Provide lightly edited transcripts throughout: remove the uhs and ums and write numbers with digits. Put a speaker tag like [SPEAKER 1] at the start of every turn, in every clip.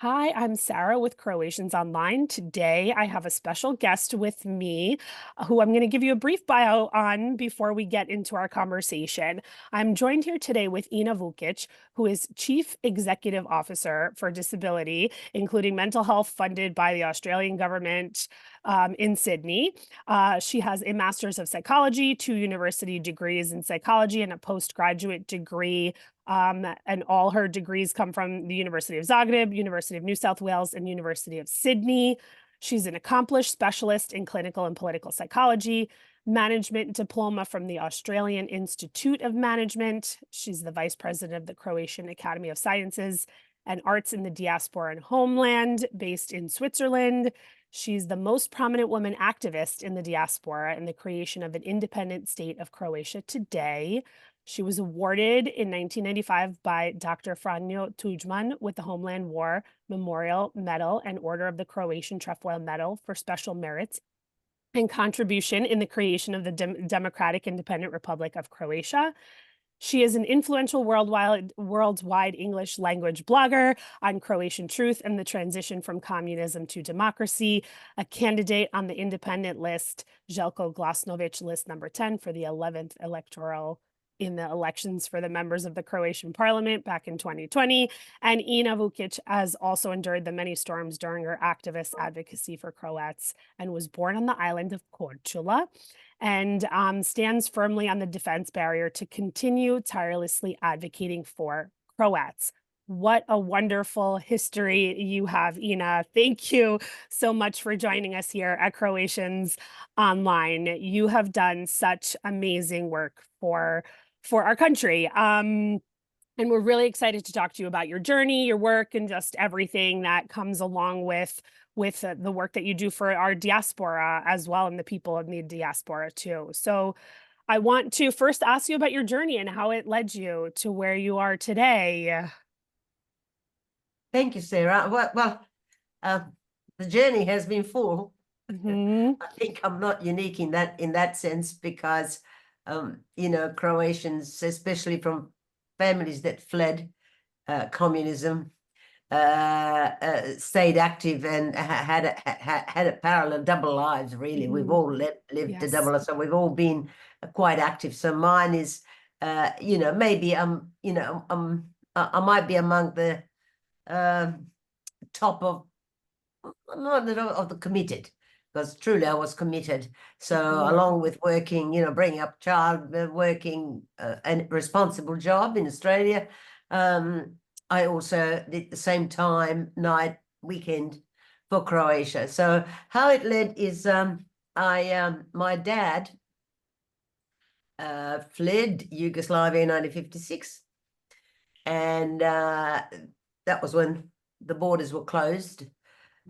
[SPEAKER 1] Hi, I'm Sara with Croatians Online. Today, I have a special guest with me who I'm going to give you a brief bio on before we get into our conversation. I'm joined here today with Ina Vukic, who is Chief Executive Officer for Disability, including mental health funded by the Australian government in Sydney. She has a Master's of Psychology, 2 university degrees in psychology, and a postgraduate degree and all her degrees come from the University of Zagreb, University of New South Wales, and University of Sydney. She's an accomplished specialist in clinical and political psychology, management diploma from the Australian Institute of Management. She's the vice president of the Croatian Academy of Sciences and Arts in the Diaspora and Homeland, based in Switzerland. She's the most prominent woman activist in the diaspora in the creation of an independent state of Croatia today. She was awarded in 1995 by Dr. Franjo Tuđman with the Homeland War Memorial Medal and Order of the Croatian Trefoil Medal for special merits and contribution in the creation of the Democratic Independent Republic of Croatia. She is an influential worldwide English language blogger on Croatian truth and the transition from communism to democracy, a candidate on the independent list, Željko Glasnović list number 10 for the 11th electoral in the elections for the members of the Croatian parliament back in 2020. And Ina Vukic has also endured the many storms during her activist advocacy for Croats and was born on the island of Korčula and stands firmly on the defense barrier to continue tirelessly advocating for Croats. What a wonderful history you have, Ina. Thank you so much for joining us here at Croatians Online. You have done such amazing work for our country. And we're really excited to talk to you about your journey, your work, and just everything that comes along with the work that you do for our diaspora as well, and the people in the diaspora too. So I want to first ask you about your journey and how it led you to where you are today.
[SPEAKER 2] Thank you, Sarah. The journey has been full.
[SPEAKER 1] Mhm.
[SPEAKER 2] I think I'm not unique in that sense because, Croatians, especially from families that fled communism, stayed active and had a parallel double lives. Really, we've all lived a
[SPEAKER 1] Yes.
[SPEAKER 2] double, so we've all been quite active. So mine is, maybe I might be among the top of not of the committed, because truly I was committed. So along with working, bringing up child, working a responsible job in Australia, I also did the same time, night, weekend for Croatia. So how it led is my dad fled Yugoslavia in 1956, and that was when the borders were closed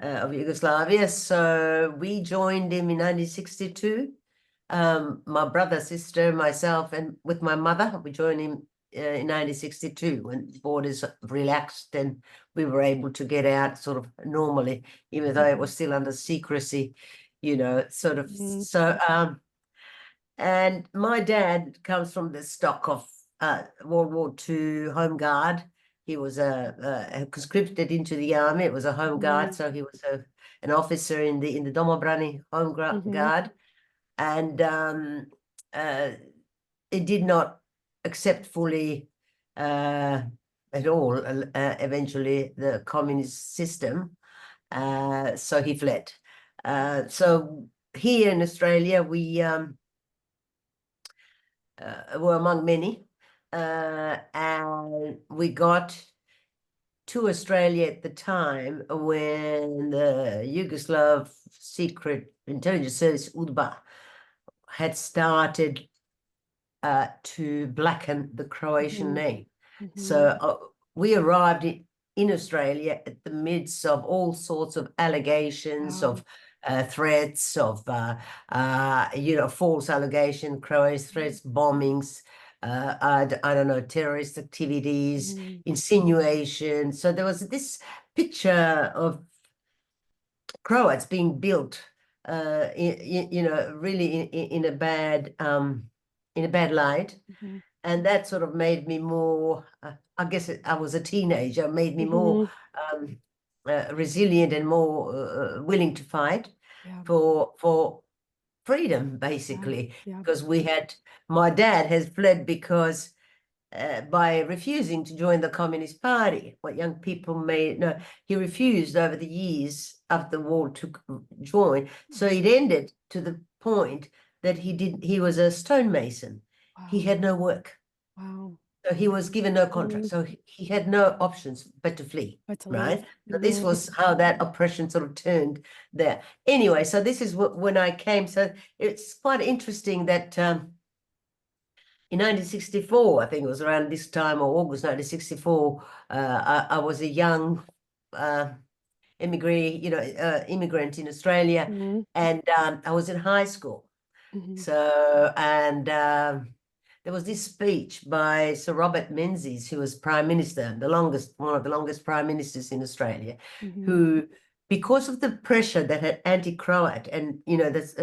[SPEAKER 2] of Yugoslavia. So we joined him in 1962. My brother, sister, myself, and with my mother, we joined him in 1962 when the borders relaxed and we were able to get out sort of normally, even though it was still under secrecy, sort of. So, and my dad comes from the stock of World War II Home Guard. He was conscripted into the army. It was a home guard, so he was an officer in the Domobrani Home Guard, and it did not accept fully at all. Eventually, the communist system, so he fled. So here in Australia, we were among many. And we got to Australia at the time when the Yugoslav secret intelligence service, UDBA, had started to blacken the Croatian name. So we arrived in Australia at the midst of all sorts of allegations of threats of, false allegation, Croatian threats, bombings, I don't know, terrorist activities, insinuation. So there was this picture of Croats being built, really in a bad light. And that sort of made me more, I guess I was a teenager, made me more resilient and more willing to fight
[SPEAKER 1] Yeah.
[SPEAKER 2] for freedom,
[SPEAKER 1] Yeah.
[SPEAKER 2] basically.
[SPEAKER 1] Yeah.
[SPEAKER 2] Because my dad has fled because by refusing to join the Communist Party. What young people may know, he refused over the years after the war to join. So it ended to the point that he was a stonemason. He
[SPEAKER 1] Wow.
[SPEAKER 2] had no work.
[SPEAKER 1] Wow.
[SPEAKER 2] So he was given no contract.
[SPEAKER 1] Mhm.
[SPEAKER 2] So he had no options but to flee,
[SPEAKER 1] But to leave.
[SPEAKER 2] right? So this
[SPEAKER 1] Mhm.
[SPEAKER 2] was how that oppression sort of turned there. Anyway, so this is when I came. So it's quite interesting that in 1964, I think it was around this time, or August 1964, I was a young immigrant in Australia,
[SPEAKER 1] Mhm.
[SPEAKER 2] and I was in high school.
[SPEAKER 1] Mhm.
[SPEAKER 2] So, and there was this speech by Sir Robert Menzies, who was Prime Minister, one of the longest Prime Ministers in Australia,
[SPEAKER 1] Mhm.
[SPEAKER 2] who, because of the pressure that had anti-Croat, and that's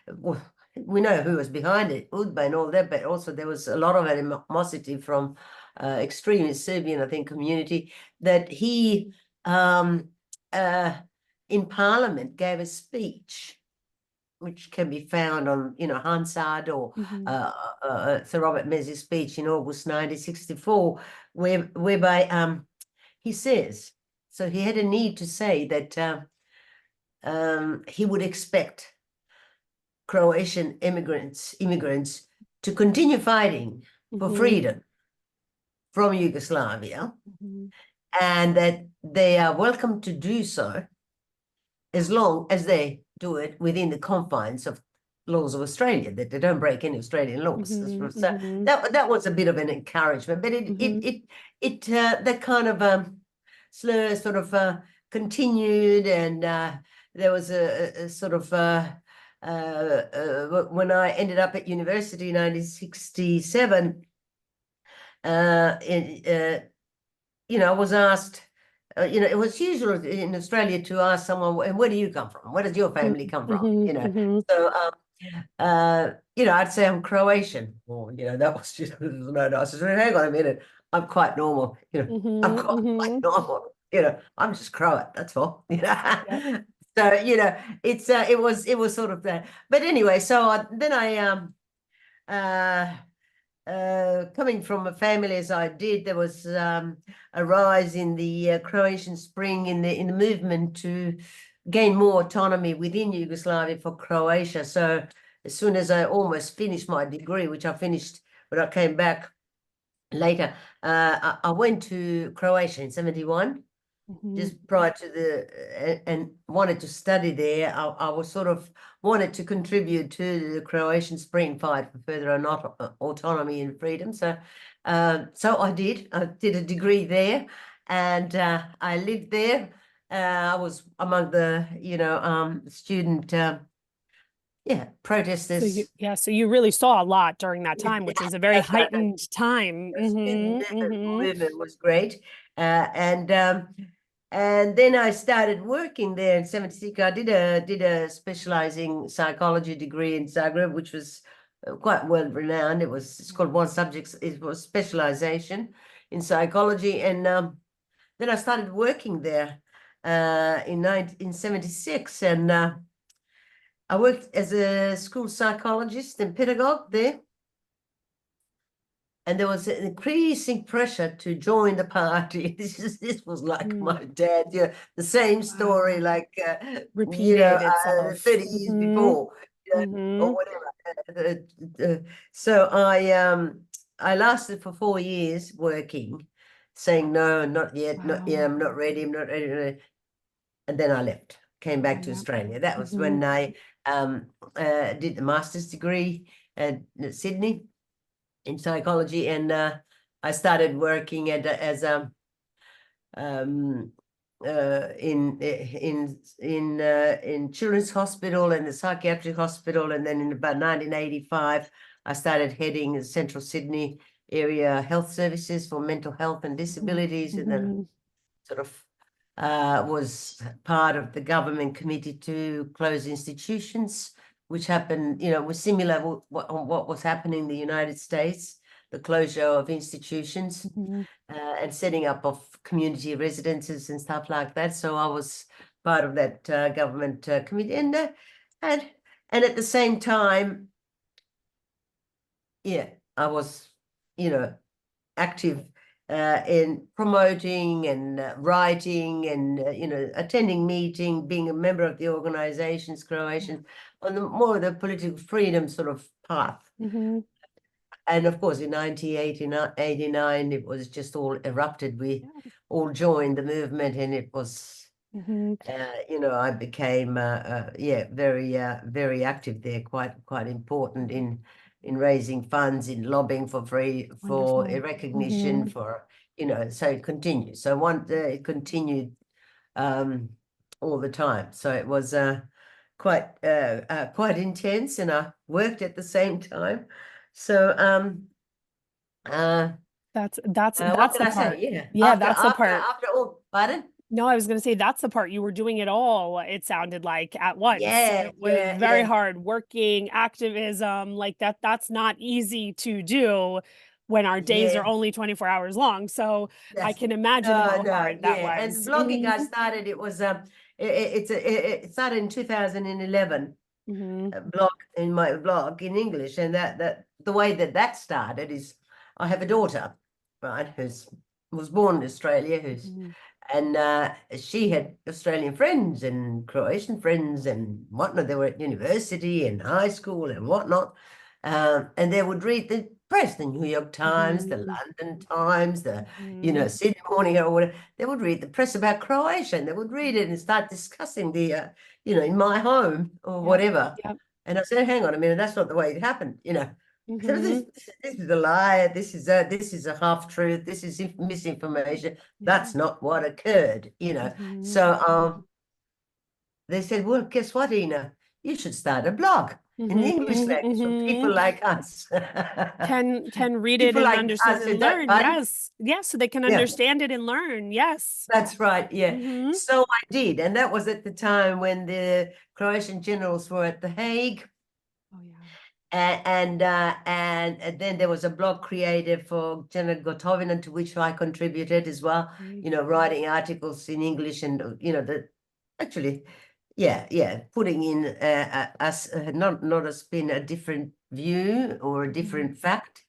[SPEAKER 2] well, we know who was behind it, UDBA and all that, but also there was a lot of animosity from extremist Serbian, I think, community, that he uh, in Parliament gave a speech which can be found on, Hansard or
[SPEAKER 1] Mhm.
[SPEAKER 2] Sir Robert Menzies' speech in August 1964, whereby he says, so he had a need to say that he would expect Croatian immigrants to continue fighting for
[SPEAKER 1] Mhm.
[SPEAKER 2] freedom from Yugoslavia,
[SPEAKER 1] Mhm.
[SPEAKER 2] and that they are welcome to do so as long as they do it within the confines of laws of Australia, that they don't break any Australian laws.
[SPEAKER 1] Mhm.
[SPEAKER 2] So
[SPEAKER 1] Mhm.
[SPEAKER 2] that was a bit of an encouragement, but
[SPEAKER 1] Mhm.
[SPEAKER 2] that kind of slur sort of continued, and there was a sort of when I ended up at university in 1967, in, I was asked, it was usual in Australia to ask someone, and where do you come from? Where does your family come from?
[SPEAKER 1] Mhm. Mhm.
[SPEAKER 2] So, I'd say I'm Croatian. Or, that was just, no, I said, hang on a minute. I'm quite normal. I'm
[SPEAKER 1] Mhm.
[SPEAKER 2] quite
[SPEAKER 1] Mhm.
[SPEAKER 2] normal. I'm just Croat. That's all.
[SPEAKER 1] Yep.
[SPEAKER 2] So, it was sort of that. But anyway, so then uh, coming from a family as I did, there was a rise in the Croatian Spring in the movement to gain more autonomy within Yugoslavia for Croatia. So as soon as I almost finished my degree, which I finished when I came back later, I went to Croatia in 71,
[SPEAKER 1] Mhm.
[SPEAKER 2] just prior to and wanted to study there. I was sort of wanted to contribute to the Croatian Spring fight for further autonomy and freedom. So I did. I did a degree there, and I lived there. I was among the student protesters.
[SPEAKER 1] So you really saw a lot during that
[SPEAKER 2] Yeah,
[SPEAKER 1] time, which was a very
[SPEAKER 2] that's right.
[SPEAKER 1] heightened time.
[SPEAKER 2] The student
[SPEAKER 1] Mhm. Mhm.
[SPEAKER 2] movement was great. And then I started working there in 76. I did a specializing psychology degree in Zagreb, which was quite well renowned. It's called one subject, it was specialization in psychology. And then I started working there in 76. And I worked as a school psychologist and pedagogue there. And there was an increasing pressure to join the party. This was like
[SPEAKER 1] Mm.
[SPEAKER 2] my dad, the same story,
[SPEAKER 1] Wow.
[SPEAKER 2] like
[SPEAKER 1] Repeated itself.
[SPEAKER 2] 30 years
[SPEAKER 1] Mhm.
[SPEAKER 2] before, or
[SPEAKER 1] Mhm.
[SPEAKER 2] whatever. So I lasted for 4 years working, saying no, not yet, not yet,
[SPEAKER 1] Wow.
[SPEAKER 2] I'm not ready, I'm not ready. And then I left, came back to
[SPEAKER 1] Yeah.
[SPEAKER 2] Australia. That was
[SPEAKER 1] Mhm.
[SPEAKER 2] when I did the master's degree at Sydney in psychology, and I started working as a in Children's Hospital and the psychiatric hospital, and then in about 1985, I started heading the Central Sydney area health services for mental health and
[SPEAKER 1] Mhm.
[SPEAKER 2] disabilities, and then
[SPEAKER 1] Mhm.
[SPEAKER 2] sort of was part of the government committee to close institutions, which happened, was similar what was happening in the United States. the closure of institutions
[SPEAKER 1] Mhm.
[SPEAKER 2] and setting up of community residences and stuff like that. So I was part of that government committee, and at the same time, yeah, I was, active in promoting and writing and attending meeting, being a member of the organizations, Croatian, on the more of the political freedom sort of path.
[SPEAKER 1] Mhm.
[SPEAKER 2] And of course, in 1989, it was just all erupted. We
[SPEAKER 1] Yeah.
[SPEAKER 2] all joined the movement, and it was,
[SPEAKER 1] Mhm.
[SPEAKER 2] I became, very active there, quite important
[SPEAKER 1] Mhm.
[SPEAKER 2] in raising funds, in lobbying for
[SPEAKER 1] Wonderful.
[SPEAKER 2] recognition,
[SPEAKER 1] Mhm.
[SPEAKER 2] for, so it continued. So it continued all the time. So it was quite intense, and I worked at the same time. So uh, what
[SPEAKER 1] That's
[SPEAKER 2] can
[SPEAKER 1] the
[SPEAKER 2] I say?
[SPEAKER 1] part.
[SPEAKER 2] Yeah,
[SPEAKER 1] Yeah,
[SPEAKER 2] after
[SPEAKER 1] that's the
[SPEAKER 2] after
[SPEAKER 1] part.
[SPEAKER 2] after all, pardon?
[SPEAKER 1] No, I was going to say that's the part. You were doing it all, it sounded like at once.
[SPEAKER 2] Yeah,
[SPEAKER 1] It was
[SPEAKER 2] yeah,
[SPEAKER 1] very
[SPEAKER 2] yeah,
[SPEAKER 1] hard working, activism, like that's not easy to do when our days are
[SPEAKER 2] yeah.
[SPEAKER 1] only 24 hours long. So I
[SPEAKER 2] That's
[SPEAKER 1] can imagine
[SPEAKER 2] no,
[SPEAKER 1] how
[SPEAKER 2] no,
[SPEAKER 1] hard that
[SPEAKER 2] yeah. And
[SPEAKER 1] was.
[SPEAKER 2] blogging I started. It was it started in 2011.
[SPEAKER 1] Hmm.
[SPEAKER 2] Blog in my blog in English, and that the way that started is I have a daughter, right, who's was born in Australia, who's
[SPEAKER 1] Hmm.
[SPEAKER 2] and she had Australian friends and Croatian friends and whatnot. They were at university and high school and whatnot, and they would read the press, the New York Times, the
[SPEAKER 1] Hmm.
[SPEAKER 2] London Times, the
[SPEAKER 1] Hmm.
[SPEAKER 2] Sydney Morning Herald, or whatever. They would read the press about Croatia, and they would read it and start discussing the in my home or
[SPEAKER 1] Yep.
[SPEAKER 2] whatever.
[SPEAKER 1] Yep.
[SPEAKER 2] And I said, hang on a minute, that's not the way it happened. So
[SPEAKER 1] Hmm.
[SPEAKER 2] this is a lie. This is a half truth. This is misinformation.
[SPEAKER 1] Yeah.
[SPEAKER 2] That's not what occurred.
[SPEAKER 1] Hmm.
[SPEAKER 2] So they said, well, guess what, Ina? You should start a blog in the
[SPEAKER 1] Hmm.
[SPEAKER 2] English language for
[SPEAKER 1] Hmm.
[SPEAKER 2] people like us.
[SPEAKER 1] Can read it
[SPEAKER 2] People
[SPEAKER 1] and
[SPEAKER 2] like
[SPEAKER 1] understand
[SPEAKER 2] us who
[SPEAKER 1] and
[SPEAKER 2] don't,
[SPEAKER 1] learn.
[SPEAKER 2] pardon?
[SPEAKER 1] Yes. Yes. So they can
[SPEAKER 2] Yeah,
[SPEAKER 1] understand it and learn. Yes.
[SPEAKER 2] that's right. Yeah.
[SPEAKER 1] Hmm.
[SPEAKER 2] So I did. And that was at the time when the Croatian generals were at The Hague.
[SPEAKER 1] Oh yeah.
[SPEAKER 2] And then there was a blog created for General Gotovina, to which I contributed as well,
[SPEAKER 1] Great.
[SPEAKER 2] writing articles in English, and actually, yeah, putting in us not a spin, a different view or a
[SPEAKER 1] Mhm.
[SPEAKER 2] different fact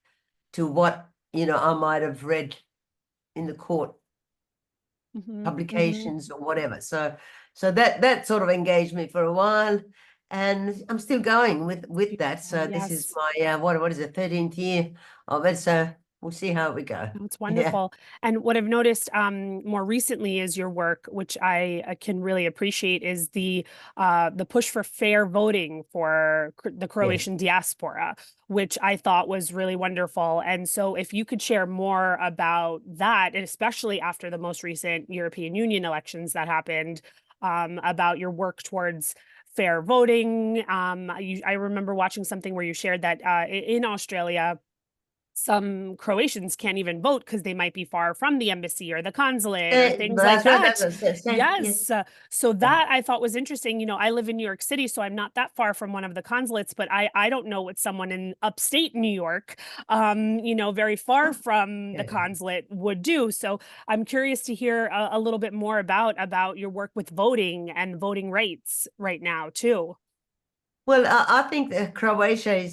[SPEAKER 2] to what I might have read in the court
[SPEAKER 1] Mhm. Mhm.
[SPEAKER 2] publications or whatever. So that sort of engaged me for a while, and I'm still going with that.
[SPEAKER 1] Beautiful.
[SPEAKER 2] So this is
[SPEAKER 1] Yes.
[SPEAKER 2] my what is it, 13th year of it. So we'll see how we go.
[SPEAKER 1] No, it's
[SPEAKER 2] Yeah,
[SPEAKER 1] wonderful. And what I've noticed more recently is your work, which I can really appreciate, is the push for fair voting for the
[SPEAKER 2] yes.
[SPEAKER 1] Croatian diaspora, which I thought was really wonderful. And so, if you could share more about that, and especially after the most recent European Union elections that happened, about your work towards fair voting. I remember watching something where you shared that in Australia some Croatians can't even vote because they might be far from the embassy or the consulate or things like
[SPEAKER 2] That's right.
[SPEAKER 1] that.
[SPEAKER 2] That's what I saying. Yes.
[SPEAKER 1] Yes. So
[SPEAKER 2] Yeah.
[SPEAKER 1] that I thought was interesting. I live in New York City, so I'm not that far from one of the consulates, but I don't know what someone in upstate New York, very far from the
[SPEAKER 2] Yeah.
[SPEAKER 1] consulate would do. So I'm curious to hear a little bit more about your work with voting and voting rights right now too.
[SPEAKER 2] Well, I think that Croatia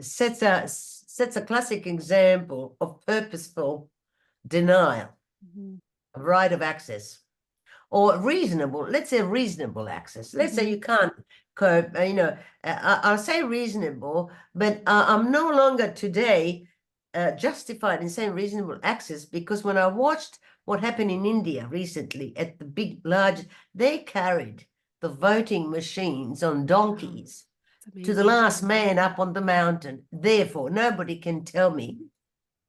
[SPEAKER 2] sets a classic example of purposeful denial
[SPEAKER 1] Mhm.
[SPEAKER 2] of right of access. Or reasonable, let's say reasonable access. Let's say
[SPEAKER 1] Mhm.
[SPEAKER 2] you can't cope, I'll say reasonable, but I'm no longer today justified in saying reasonable access, because when I watched what happened in India recently at the large, they carried the voting machines on
[SPEAKER 1] Wow,
[SPEAKER 2] donkeys
[SPEAKER 1] that's
[SPEAKER 2] to the
[SPEAKER 1] amazing.
[SPEAKER 2] last man up on the mountain. Therefore, nobody can tell me,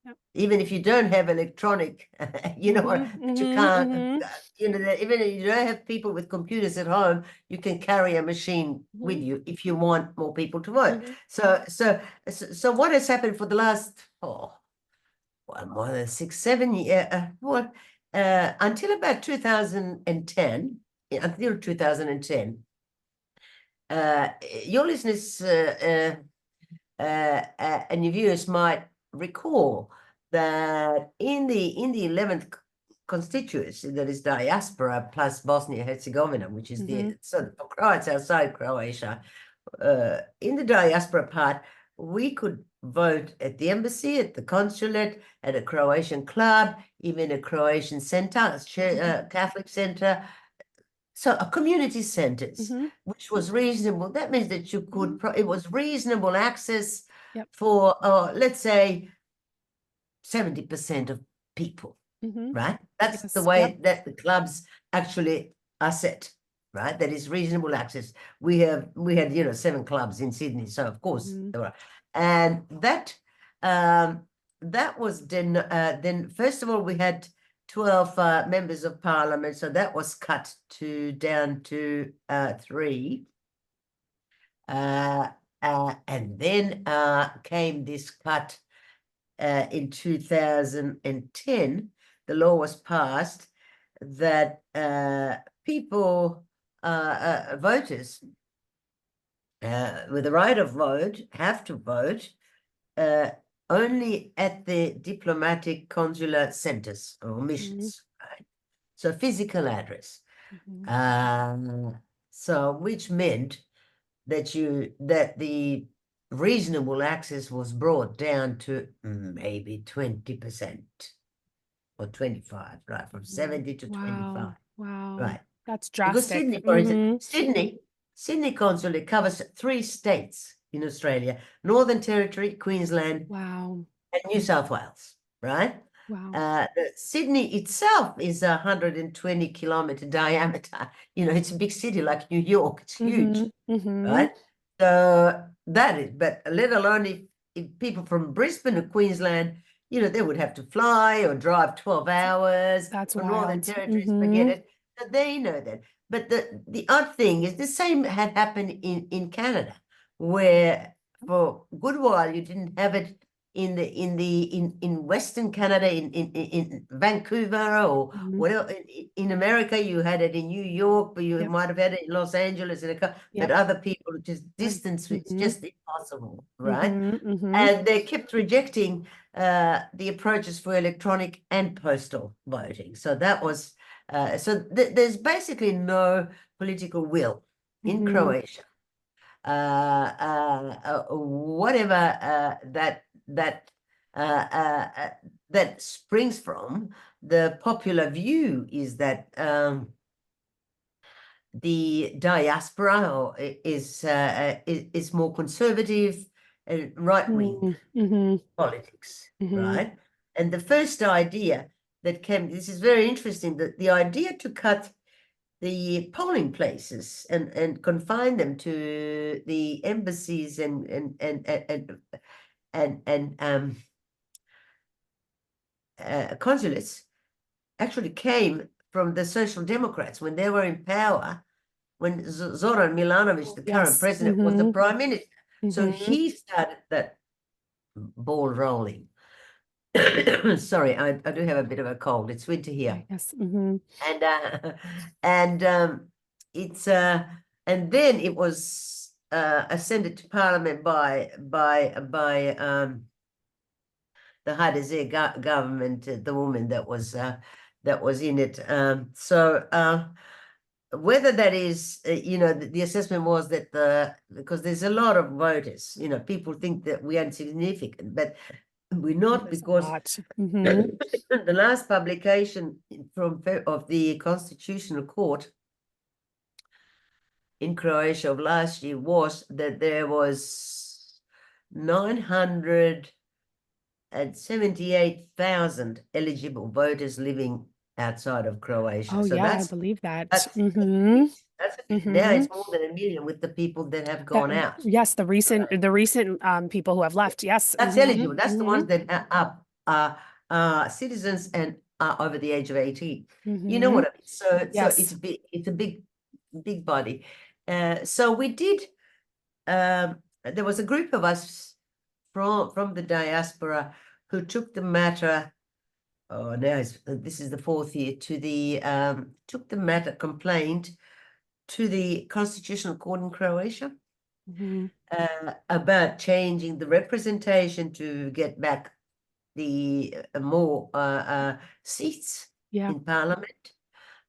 [SPEAKER 1] Yep.
[SPEAKER 2] even if you don't have electronic,
[SPEAKER 1] Mhm.
[SPEAKER 2] that you
[SPEAKER 1] Mhm.
[SPEAKER 2] can't,
[SPEAKER 1] Mhm.
[SPEAKER 2] that even if you don't have people with computers at home, you can carry a machine with
[SPEAKER 1] Mhm.
[SPEAKER 2] you if you want more people to vote.
[SPEAKER 1] Mhm.
[SPEAKER 2] So what has happened for the last, more than 6, 7 years, until about 2010, until 2010, your listeners and your viewers might recall that in the 11th constituency, that is diaspora plus Bosnia-Herzegovina, which is the so Croats outside Croatia, in the diaspora part, we could vote at the embassy, at the consulate, at a Croatian club, even a Croatian center, Catholic center. So community centers, which was reasonable. That means that you could, it was reasonable access for, let's say, 70% of people, right? That's the way that the clubs actually are set, right? That is reasonable access. We had, 7 clubs in Sydney, so of course there were. And that was then first of all, we had 12 members of parliament, so that was cut down to 3. And then came this cut in 2010. The law was passed that people, voters with the right of vote, have to vote only at the diplomatic consular centers or missions, right? So physical address. So which meant that the reasonable access was brought down to maybe 20% or 25, right? From 70 to 25.
[SPEAKER 1] Wow.
[SPEAKER 2] Right.
[SPEAKER 1] That's
[SPEAKER 2] Because
[SPEAKER 1] drastic.
[SPEAKER 2] Sydney, for instance, Sydney consulate covers 3 states in Australia: Northern Territory, Queensland,
[SPEAKER 1] Wow.
[SPEAKER 2] and New South Wales, right?
[SPEAKER 1] Wow.
[SPEAKER 2] Sydney itself is 120-kilometer diameter. It's a big city like New York. It's huge, right? So that is, but let alone if people from Brisbane or Queensland, they would have to fly or drive 12 hours.
[SPEAKER 1] That's
[SPEAKER 2] Or Northern
[SPEAKER 1] wild.
[SPEAKER 2] Territories, forget it. So they know that. But the odd thing is the same had happened in Canada, where for a good while you didn't have it in Western Canada, in Vancouver or whatever. In America, you had it in New York, but you might have had it in Los Angeles, but other people just distance, it's just impossible, right? And they kept rejecting the approaches for electronic and postal voting. So that was there's basically no political will in Croatia. Whatever that springs from, the popular view is that the diaspora is more conservative and right-wing politics, right? And the first idea that came, this is very interesting, that the idea to cut the polling places and confine them to the embassies and consulates actually came from the Social Democrats when they were in power, when Zoran Milanovic, the current president, was the prime minister. So he started that ball rolling. Sorry, I do have a bit of a cold. It's winter here.
[SPEAKER 1] Yes.
[SPEAKER 2] It's and then it was ascended to parliament by the Hadezir government, the woman that was in it. Whether that is, the assessment was that because there's a lot of voters, people think that we are insignificant, but we're not, because the last publication of the Constitutional Court in Croatia of last year was that there was 978,000 eligible voters living outside of Croatia.
[SPEAKER 1] Oh,
[SPEAKER 2] so
[SPEAKER 1] yeah, I
[SPEAKER 2] that's
[SPEAKER 1] believe that.
[SPEAKER 2] that's now it's more than 1 million with the people that have gone out.
[SPEAKER 1] Yes, the recent people who have left. Yes.
[SPEAKER 2] That's eligible. That's the ones that are citizens and are over the age of 18. You know what I mean? So it's a big body. So we did. There was a group of us from the diaspora who took the matter. Oh, now this is the 4th year to the took the matter, complaint to the Constitutional Court in Croatia about changing the representation to get back more seats
[SPEAKER 1] Yeah.
[SPEAKER 2] in Parliament,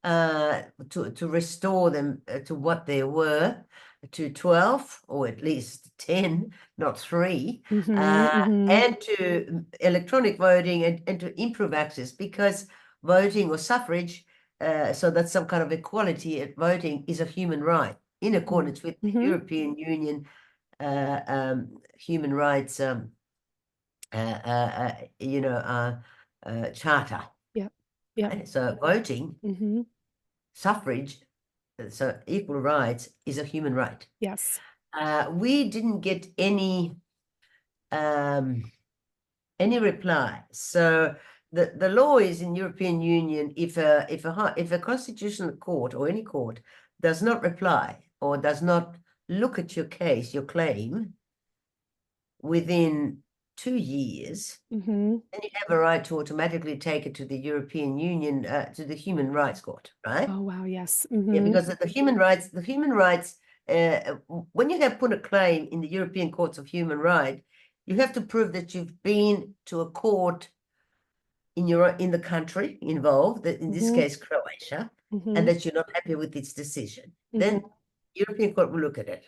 [SPEAKER 2] to restore them to what they were, to 12 or at least 10, not 3,
[SPEAKER 1] Mm-hmm.
[SPEAKER 2] and to electronic voting, and to improve access, because voting or suffrage, so that's some kind of equality at voting, is a human right in accordance with the
[SPEAKER 1] Mm-hmm.
[SPEAKER 2] European Union human rights charter.
[SPEAKER 1] Yep. Yep.
[SPEAKER 2] Right? So voting,
[SPEAKER 1] Mm-hmm.
[SPEAKER 2] suffrage, so equal rights is a human right.
[SPEAKER 1] Yes.
[SPEAKER 2] We didn't get any reply. So the law is in European Union, if a constitutional court or any court does not reply or does not look at your case, your claim, within 2 years,
[SPEAKER 1] Mm-hmm.
[SPEAKER 2] then you have a right to automatically take it to the European Union, to the Human Rights Court, right?
[SPEAKER 1] Oh, wow. Yes.
[SPEAKER 2] Yeah,
[SPEAKER 1] Mm-hmm.
[SPEAKER 2] because the human rights, when you have put a claim in the European Courts of Human Rights, you have to prove that you've been to a court in the country involved, in this
[SPEAKER 1] Mm-hmm.
[SPEAKER 2] case Croatia, and
[SPEAKER 1] Mm-hmm.
[SPEAKER 2] that you're not happy with its decision.
[SPEAKER 1] Mm-hmm.
[SPEAKER 2] Then European Court will look at it.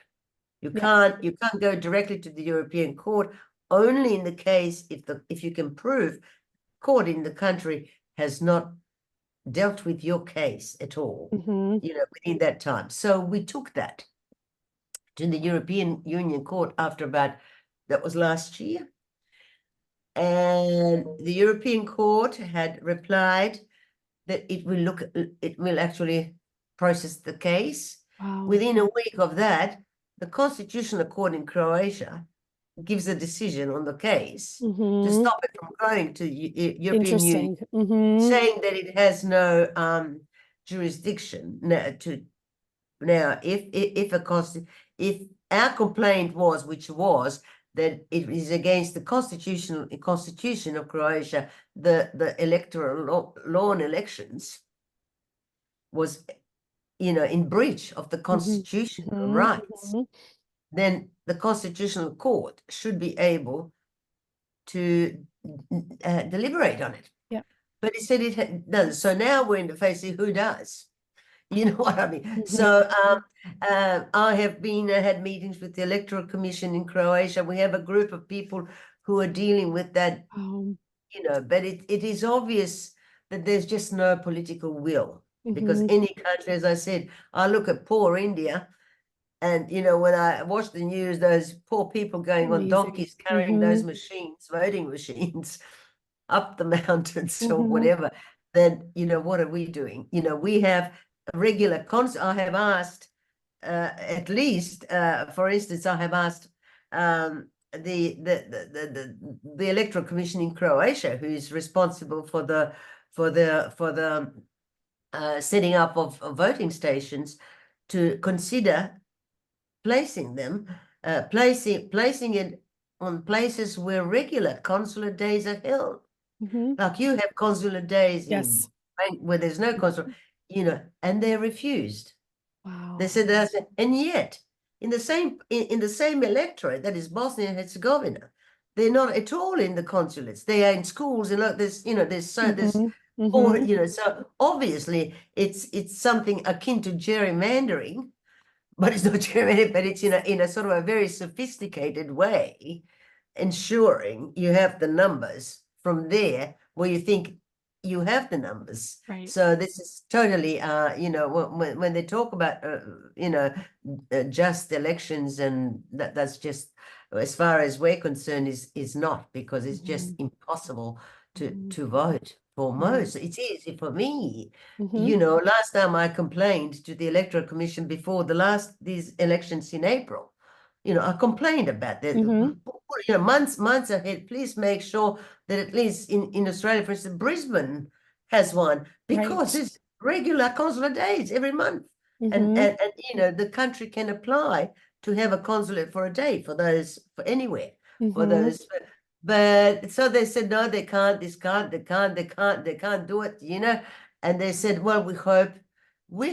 [SPEAKER 2] You
[SPEAKER 1] Yep.
[SPEAKER 2] can't go directly to the European Court, only in the case if you can prove court in the country has not dealt with your case at all,
[SPEAKER 1] Mm-hmm.
[SPEAKER 2] within that time. So we took that to the European Union Court that was last year. And the European Court had replied that it will actually process the case.
[SPEAKER 1] Wow.
[SPEAKER 2] Within a week of that, the Constitutional Court in Croatia gives a decision on the case to
[SPEAKER 1] Mm-hmm.
[SPEAKER 2] stop it from going to European Union,
[SPEAKER 1] Interesting. Mm-hmm.
[SPEAKER 2] saying that it has no jurisdiction now. If our complaint was, which was, that it is against the constitution of Croatia, the electoral law on elections was, in breach of the
[SPEAKER 1] Mm-hmm.
[SPEAKER 2] constitutional
[SPEAKER 1] Mm-hmm.
[SPEAKER 2] rights,
[SPEAKER 1] Mm-hmm.
[SPEAKER 2] then the Constitutional Court should be able to deliberate on it.
[SPEAKER 1] Yep.
[SPEAKER 2] But it said it doesn't. So now we're in the face of who does. You know what I mean?
[SPEAKER 1] Mm-hmm.
[SPEAKER 2] So I have had meetings with the Electoral Commission in Croatia. We have a group of people who are dealing with that, but it is obvious that there's just no political will. Because
[SPEAKER 1] Mm-hmm.
[SPEAKER 2] any country, as I said, I look at poor India, and when I watch the news, those poor people going on
[SPEAKER 1] Amazing.
[SPEAKER 2] donkeys carrying
[SPEAKER 1] Mm-hmm.
[SPEAKER 2] those machines, voting machines, up the mountains or
[SPEAKER 1] Mm-hmm.
[SPEAKER 2] whatever, then what are we doing? We have a regular I have asked, at least, for instance, I have asked the Electoral Commission in Croatia, who is responsible for the setting up of voting stations, to consider placing it on places where regular consular days are held.
[SPEAKER 1] Mm-hmm.
[SPEAKER 2] Like you have consular days
[SPEAKER 1] Yes.
[SPEAKER 2] where there's no consular, and they're refused. They
[SPEAKER 1] Wow.
[SPEAKER 2] said that's it. And yet, in the same electorate, that is Bosnia and Herzegovina, they're not at all in the consulates. They are in schools, and look, there's
[SPEAKER 1] Mm-hmm.
[SPEAKER 2] or
[SPEAKER 1] Mm-hmm.
[SPEAKER 2] so obviously it's something akin to gerrymandering, but it's not gerrymandering, but it's in a sort of a very sophisticated way, ensuring you have the numbers from there where you think you have the numbers.
[SPEAKER 1] Right.
[SPEAKER 2] So this is totally, when they talk about, just elections, and that's just, as far as we're concerned, is not, because it's just
[SPEAKER 1] Mm-hmm.
[SPEAKER 2] impossible to
[SPEAKER 1] Mm-hmm.
[SPEAKER 2] vote for
[SPEAKER 1] Right.
[SPEAKER 2] most. It's easy for me.
[SPEAKER 1] Mm-hmm.
[SPEAKER 2] Last time I complained to the Electoral Commission before these elections in April. I complained about that.
[SPEAKER 1] Mm-hmm.
[SPEAKER 2] Months ahead, please make sure that at least in Australia, for instance, Brisbane has one, because
[SPEAKER 1] Right.
[SPEAKER 2] it's regular consular days every month. And,
[SPEAKER 1] Mm-hmm.
[SPEAKER 2] and the country can apply to have a consulate for a day for anywhere, for
[SPEAKER 1] Mm-hmm.
[SPEAKER 2] those. But so they said, no, they can't, they can't do it, And they said, well, we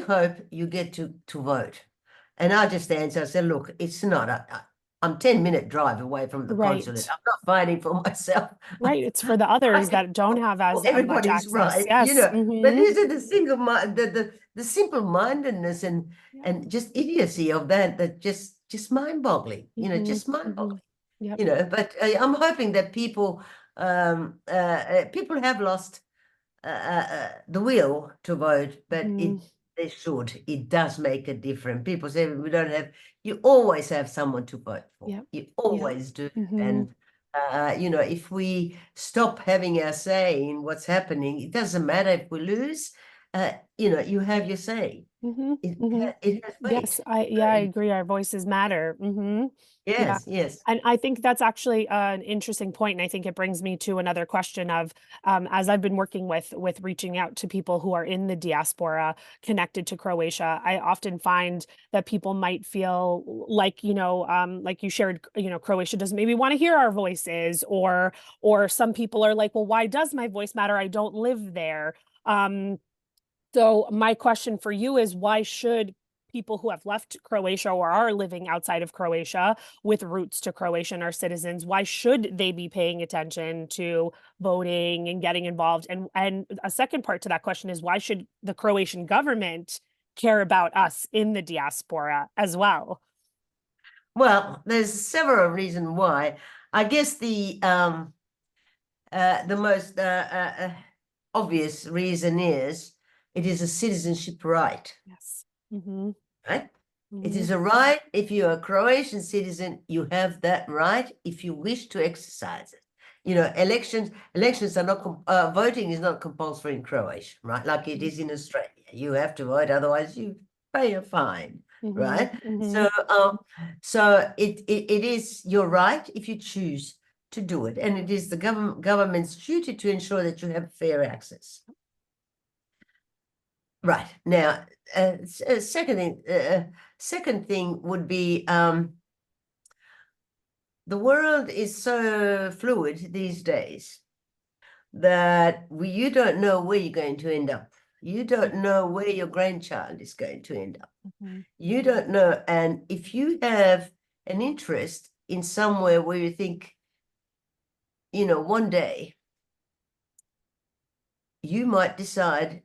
[SPEAKER 2] hope you get to vote. And I just answered, I said, look, it's not, I'm 10-minute drive away from the consulate.
[SPEAKER 1] Right.
[SPEAKER 2] I'm not fighting for myself.
[SPEAKER 1] Right. It's for the others that don't have as much
[SPEAKER 2] Everybody's
[SPEAKER 1] access.
[SPEAKER 2] right,
[SPEAKER 1] Yes.
[SPEAKER 2] but
[SPEAKER 1] Mm-hmm.
[SPEAKER 2] is it the single mind, the simple-mindedness
[SPEAKER 1] Yeah.
[SPEAKER 2] and just idiocy of that just mind-boggling,
[SPEAKER 1] Mm-hmm.
[SPEAKER 2] just
[SPEAKER 1] Mm-hmm.
[SPEAKER 2] mind-boggling,
[SPEAKER 1] Yep.
[SPEAKER 2] But I'm hoping that people have lost the will to vote, but
[SPEAKER 1] Mm-hmm.
[SPEAKER 2] they should. It does make a difference. People say we don't have. You always have someone to vote for.
[SPEAKER 1] Yep.
[SPEAKER 2] You
[SPEAKER 1] Yep.
[SPEAKER 2] always do,
[SPEAKER 1] Mm-hmm.
[SPEAKER 2] and if we stop having our say in what's happening, it doesn't matter if we lose. You have your say.
[SPEAKER 1] Mm-hmm.
[SPEAKER 2] It
[SPEAKER 1] Mm-hmm.
[SPEAKER 2] it has
[SPEAKER 1] Yes,
[SPEAKER 2] weight.
[SPEAKER 1] I agree. Our voices matter. Mm-hmm. Yeah.
[SPEAKER 2] Yes, yes.
[SPEAKER 1] And I think that's actually an interesting point. And I think it brings me to another question of, as I've been working with reaching out to people who are in the diaspora connected to Croatia, I often find that people might feel like, like you shared, Croatia doesn't maybe want to hear our voices, or some people are like, well, why does my voice matter? I don't live there. So my question for you is, why should people who have left Croatia or are living outside of Croatia with roots to Croatian or citizens, why should they be paying attention to voting and getting involved? And a second part to that question is, why should the Croatian government care about us in the diaspora as well?
[SPEAKER 2] Well, there's several reasons why. I guess the most obvious reason is it is a citizenship right,
[SPEAKER 1] Yes. Mm-hmm.
[SPEAKER 2] right? It
[SPEAKER 1] Mm-hmm.
[SPEAKER 2] is a right. If you're a Croatian citizen, you have that right if you wish to exercise it. Elections are not, voting is not compulsory in Croatia, right? Like it is in Australia. You have to vote, otherwise you pay a fine,
[SPEAKER 1] Mm-hmm.
[SPEAKER 2] right?
[SPEAKER 1] Mm-hmm.
[SPEAKER 2] So it is your right if you choose to do it, and it is the government's duty to ensure that you have fair access. Right now, second thing would be the world is so fluid these days that you don't know where you're going to end up. You don't know where your grandchild is going to end up.
[SPEAKER 1] Mm-hmm.
[SPEAKER 2] You don't know, and if you have an interest in somewhere where you think, one day you might decide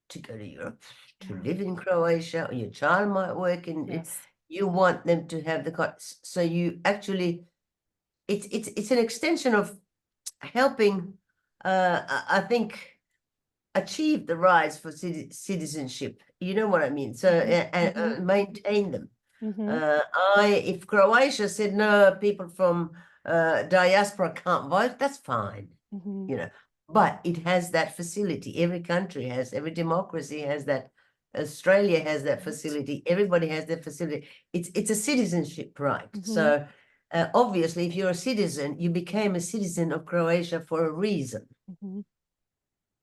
[SPEAKER 2] to go to Europe, to
[SPEAKER 1] Yeah.
[SPEAKER 2] live in Croatia, or your child might work in.
[SPEAKER 1] Yes.
[SPEAKER 2] You want them to have so you actually, it's an extension of helping, I think, achieve the rights for citizenship. You know what I mean? So
[SPEAKER 1] Mm-hmm.
[SPEAKER 2] and
[SPEAKER 1] Mm-hmm.
[SPEAKER 2] maintain them.
[SPEAKER 1] Mm-hmm.
[SPEAKER 2] If Croatia said no, people from diaspora can't vote, that's fine,
[SPEAKER 1] Mm-hmm.
[SPEAKER 2] you know. But it has that facility. Every country has, every democracy has that. Australia has that facility. Everybody has that facility. It's a citizenship right.
[SPEAKER 1] Mm-hmm.
[SPEAKER 2] So obviously, if you're a citizen, you became a citizen of Croatia for a reason.
[SPEAKER 1] Mm-hmm.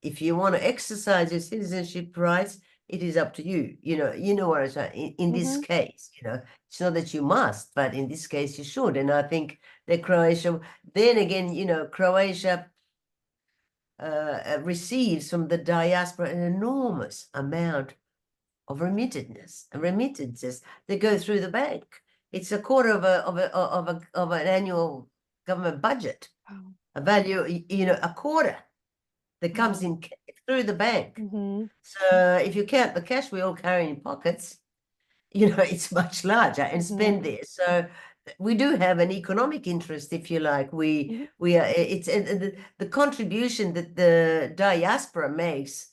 [SPEAKER 2] If you want to exercise your citizenship rights, it is up to you. You know what I'm saying. In this
[SPEAKER 1] Mm-hmm.
[SPEAKER 2] case, it's not that you must, but in this case, you should. And I think that Croatia, then again, Croatia receives from the diaspora an enormous amount of remittances that go through the bank. It's a quarter of an annual government budget,
[SPEAKER 1] Wow.
[SPEAKER 2] a value, a quarter that comes
[SPEAKER 1] Wow.
[SPEAKER 2] in through the bank.
[SPEAKER 1] Mm-hmm.
[SPEAKER 2] So if you count the cash we all carry in pockets, it's much larger and
[SPEAKER 1] Mm-hmm.
[SPEAKER 2] spend there. So we do have an economic interest, if you like.
[SPEAKER 1] Mm-hmm.
[SPEAKER 2] We are it's the contribution that the diaspora makes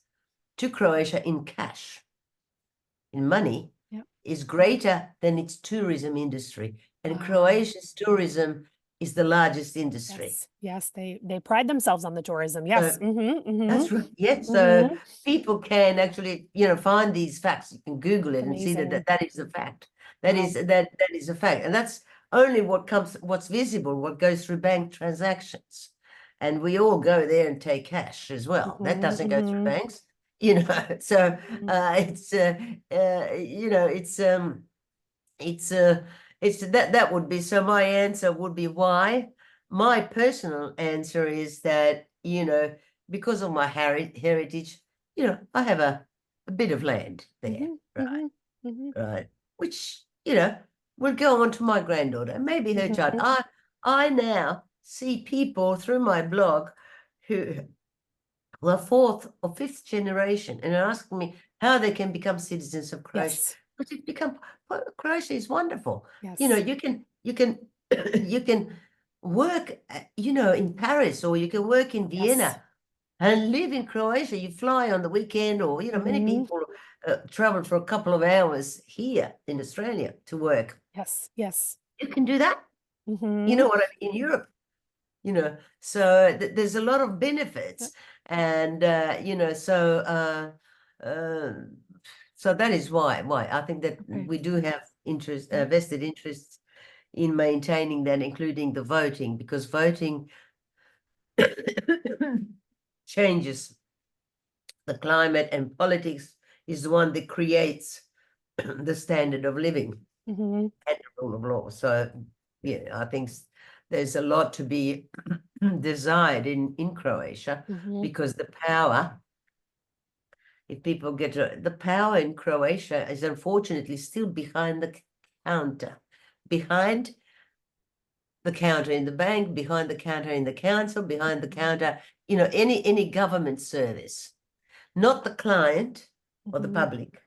[SPEAKER 2] to Croatia in cash, in money,
[SPEAKER 1] Yep.
[SPEAKER 2] is greater than its tourism industry. And
[SPEAKER 1] Wow.
[SPEAKER 2] Croatia's tourism is the largest industry.
[SPEAKER 1] Yes. Yes. They pride themselves on the tourism. Yes.
[SPEAKER 2] So
[SPEAKER 1] Mm-hmm. Mm-hmm.
[SPEAKER 2] that's right. Yes. So
[SPEAKER 1] Mm-hmm.
[SPEAKER 2] people can actually, find these facts. You can Google it and see that
[SPEAKER 1] Amazing.
[SPEAKER 2] that is a fact. That
[SPEAKER 1] Wow.
[SPEAKER 2] is that is a fact, and that's only what's visible, what goes through bank transactions, and we all go there and take cash as well. That
[SPEAKER 1] Mm-hmm.
[SPEAKER 2] doesn't go through
[SPEAKER 1] Mm-hmm.
[SPEAKER 2] banks, So
[SPEAKER 1] Mm-hmm.
[SPEAKER 2] it's that would be, so my answer would be why. My personal answer is that, because of my heritage, I have a bit of land there,
[SPEAKER 1] Mm-hmm.
[SPEAKER 2] right?
[SPEAKER 1] Mm-hmm. Mm-hmm.
[SPEAKER 2] Right. Which, will go on to my granddaughter, maybe her child.
[SPEAKER 1] Mhm.
[SPEAKER 2] I now see people through my blog who were fourth or fifth generation and are asking me how they can become citizens of Croatia.
[SPEAKER 1] Yes.
[SPEAKER 2] But it's become Croatia is wonderful.
[SPEAKER 1] Yes.
[SPEAKER 2] You can you can work, in Paris, or you can work in
[SPEAKER 1] Yes.
[SPEAKER 2] Vienna and live in Croatia. You fly on the weekend, or many
[SPEAKER 1] Hmm.
[SPEAKER 2] people travel for a couple of hours here in Australia to work.
[SPEAKER 1] Yes. Yes.
[SPEAKER 2] You can do that. You
[SPEAKER 1] Hmm.
[SPEAKER 2] know what I mean? In Europe, so there's a lot of
[SPEAKER 1] Yep.
[SPEAKER 2] benefits, and uh, so that is why I think that
[SPEAKER 1] Okay.
[SPEAKER 2] we do have interest,
[SPEAKER 1] Yep.
[SPEAKER 2] vested interests in maintaining that, including the voting, because voting changes the climate, and politics is the one that creates the standard of living
[SPEAKER 1] Hmm.
[SPEAKER 2] and the rule of law. So yeah, I think there's a lot to be desired in Croatia,
[SPEAKER 1] Hmm.
[SPEAKER 2] because the power, if people get the power in Croatia is unfortunately still counter, behind the counter in the bank, behind the counter in the council, behind the counter, any government service, not the client or the
[SPEAKER 1] Hmm.
[SPEAKER 2] public,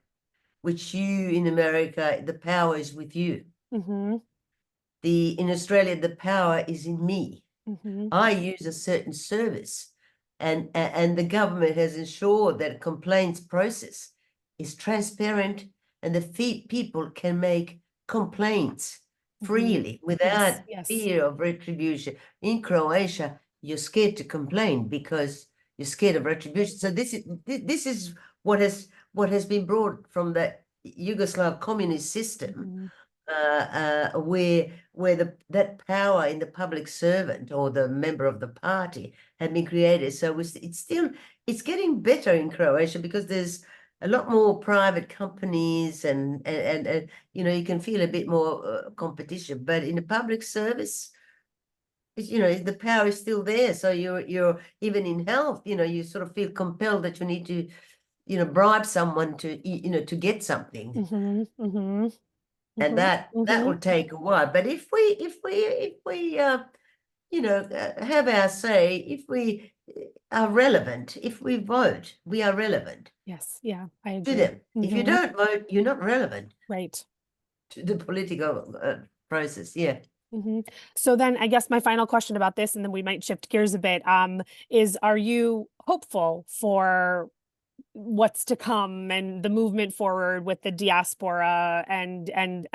[SPEAKER 2] which you in America, the power is with you.
[SPEAKER 1] Hmm.
[SPEAKER 2] In Australia, the power is in me.
[SPEAKER 1] Hmm.
[SPEAKER 2] I use a certain service, and the government has ensured that a complaints process is transparent, and the people can make complaints
[SPEAKER 1] Hmm.
[SPEAKER 2] freely
[SPEAKER 1] Yes.
[SPEAKER 2] without
[SPEAKER 1] Yes.
[SPEAKER 2] fear of retribution. In Croatia, you're scared to complain because you're scared of retribution. So this is what has been brought from the Yugoslav communist system,
[SPEAKER 1] Hmm.
[SPEAKER 2] where that power in the public servant or the member of the party had been created. So it's getting better in Croatia, because there's a lot more private companies, and you can feel a bit more competition. But in the public service, the power is still there. So you're even in health, you sort of feel compelled that you need to bribe someone to get something,
[SPEAKER 1] Hmm. Hmm.
[SPEAKER 2] and
[SPEAKER 1] Hmm.
[SPEAKER 2] that
[SPEAKER 1] Hmm.
[SPEAKER 2] will take a while. But if we have our say, if we are relevant, if we vote, we are relevant
[SPEAKER 1] Yes. Yeah, I
[SPEAKER 2] to
[SPEAKER 1] agree.
[SPEAKER 2] them. If you
[SPEAKER 1] Hmm.
[SPEAKER 2] don't vote, you're not relevant
[SPEAKER 1] Right.
[SPEAKER 2] to the political process. Yeah.
[SPEAKER 1] Hmm. So then I guess my final question about this, and then we might shift gears a bit, is are you hopeful for what's to come and the movement forward with the diaspora and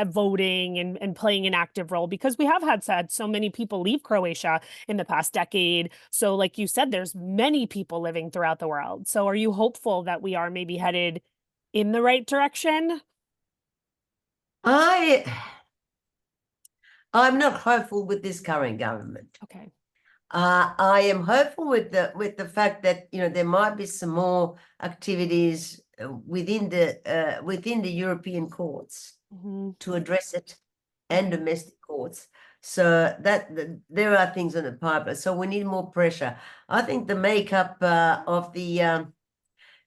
[SPEAKER 1] voting and playing an active role? Because we have had so many people leave Croatia in the past decade. So like you said, there's many people living throughout the world. So are you hopeful that we are maybe headed in the right direction?
[SPEAKER 2] I I'm not hopeful with this current government.
[SPEAKER 1] Okay.
[SPEAKER 2] I am hopeful with the fact that there might be some more activities within the European courts
[SPEAKER 1] Hmm.
[SPEAKER 2] to address it, and
[SPEAKER 1] Okay.
[SPEAKER 2] domestic courts. So there are things in the pipeline. So we need more pressure. I think the makeup of the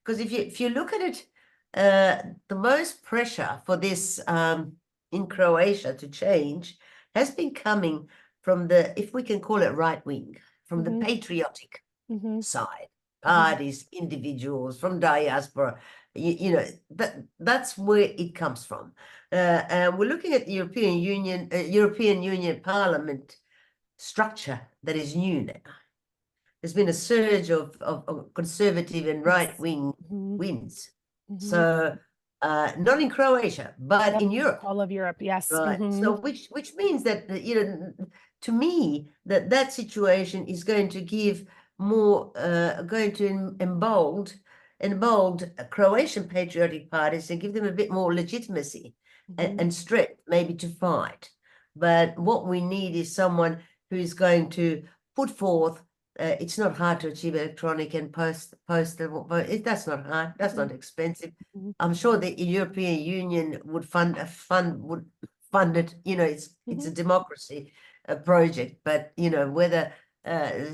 [SPEAKER 2] because if you look at it, the most pressure for this in Croatia to change has been coming from if we can call it right wing, from the
[SPEAKER 1] Hmm.
[SPEAKER 2] patriotic
[SPEAKER 1] Hmm.
[SPEAKER 2] side,
[SPEAKER 1] Hmm.
[SPEAKER 2] parties, individuals from diaspora. That's where it comes from. And we're looking at the European Union Parliament structure that is new now. There's been a surge of conservative and right
[SPEAKER 1] Yes.
[SPEAKER 2] wing
[SPEAKER 1] Hmm.
[SPEAKER 2] wins.
[SPEAKER 1] Hmm.
[SPEAKER 2] So not in Croatia, but
[SPEAKER 1] Yep.
[SPEAKER 2] in Europe.
[SPEAKER 1] All of Europe. Yes.
[SPEAKER 2] Right.
[SPEAKER 1] Hmm.
[SPEAKER 2] So which means that to me, that situation is going to give more going to embold Croatian patriotic parties, and give them a bit more legitimacy
[SPEAKER 1] Hmm.
[SPEAKER 2] and strength maybe to fight. But what we need is someone who is going to put forth. It's not hard to achieve electronic and postal vote. That's not hard. That's not expensive.
[SPEAKER 1] Hmm.
[SPEAKER 2] I'm sure the European Union would fund it. It's
[SPEAKER 1] Hmm.
[SPEAKER 2] a democracy project, but whether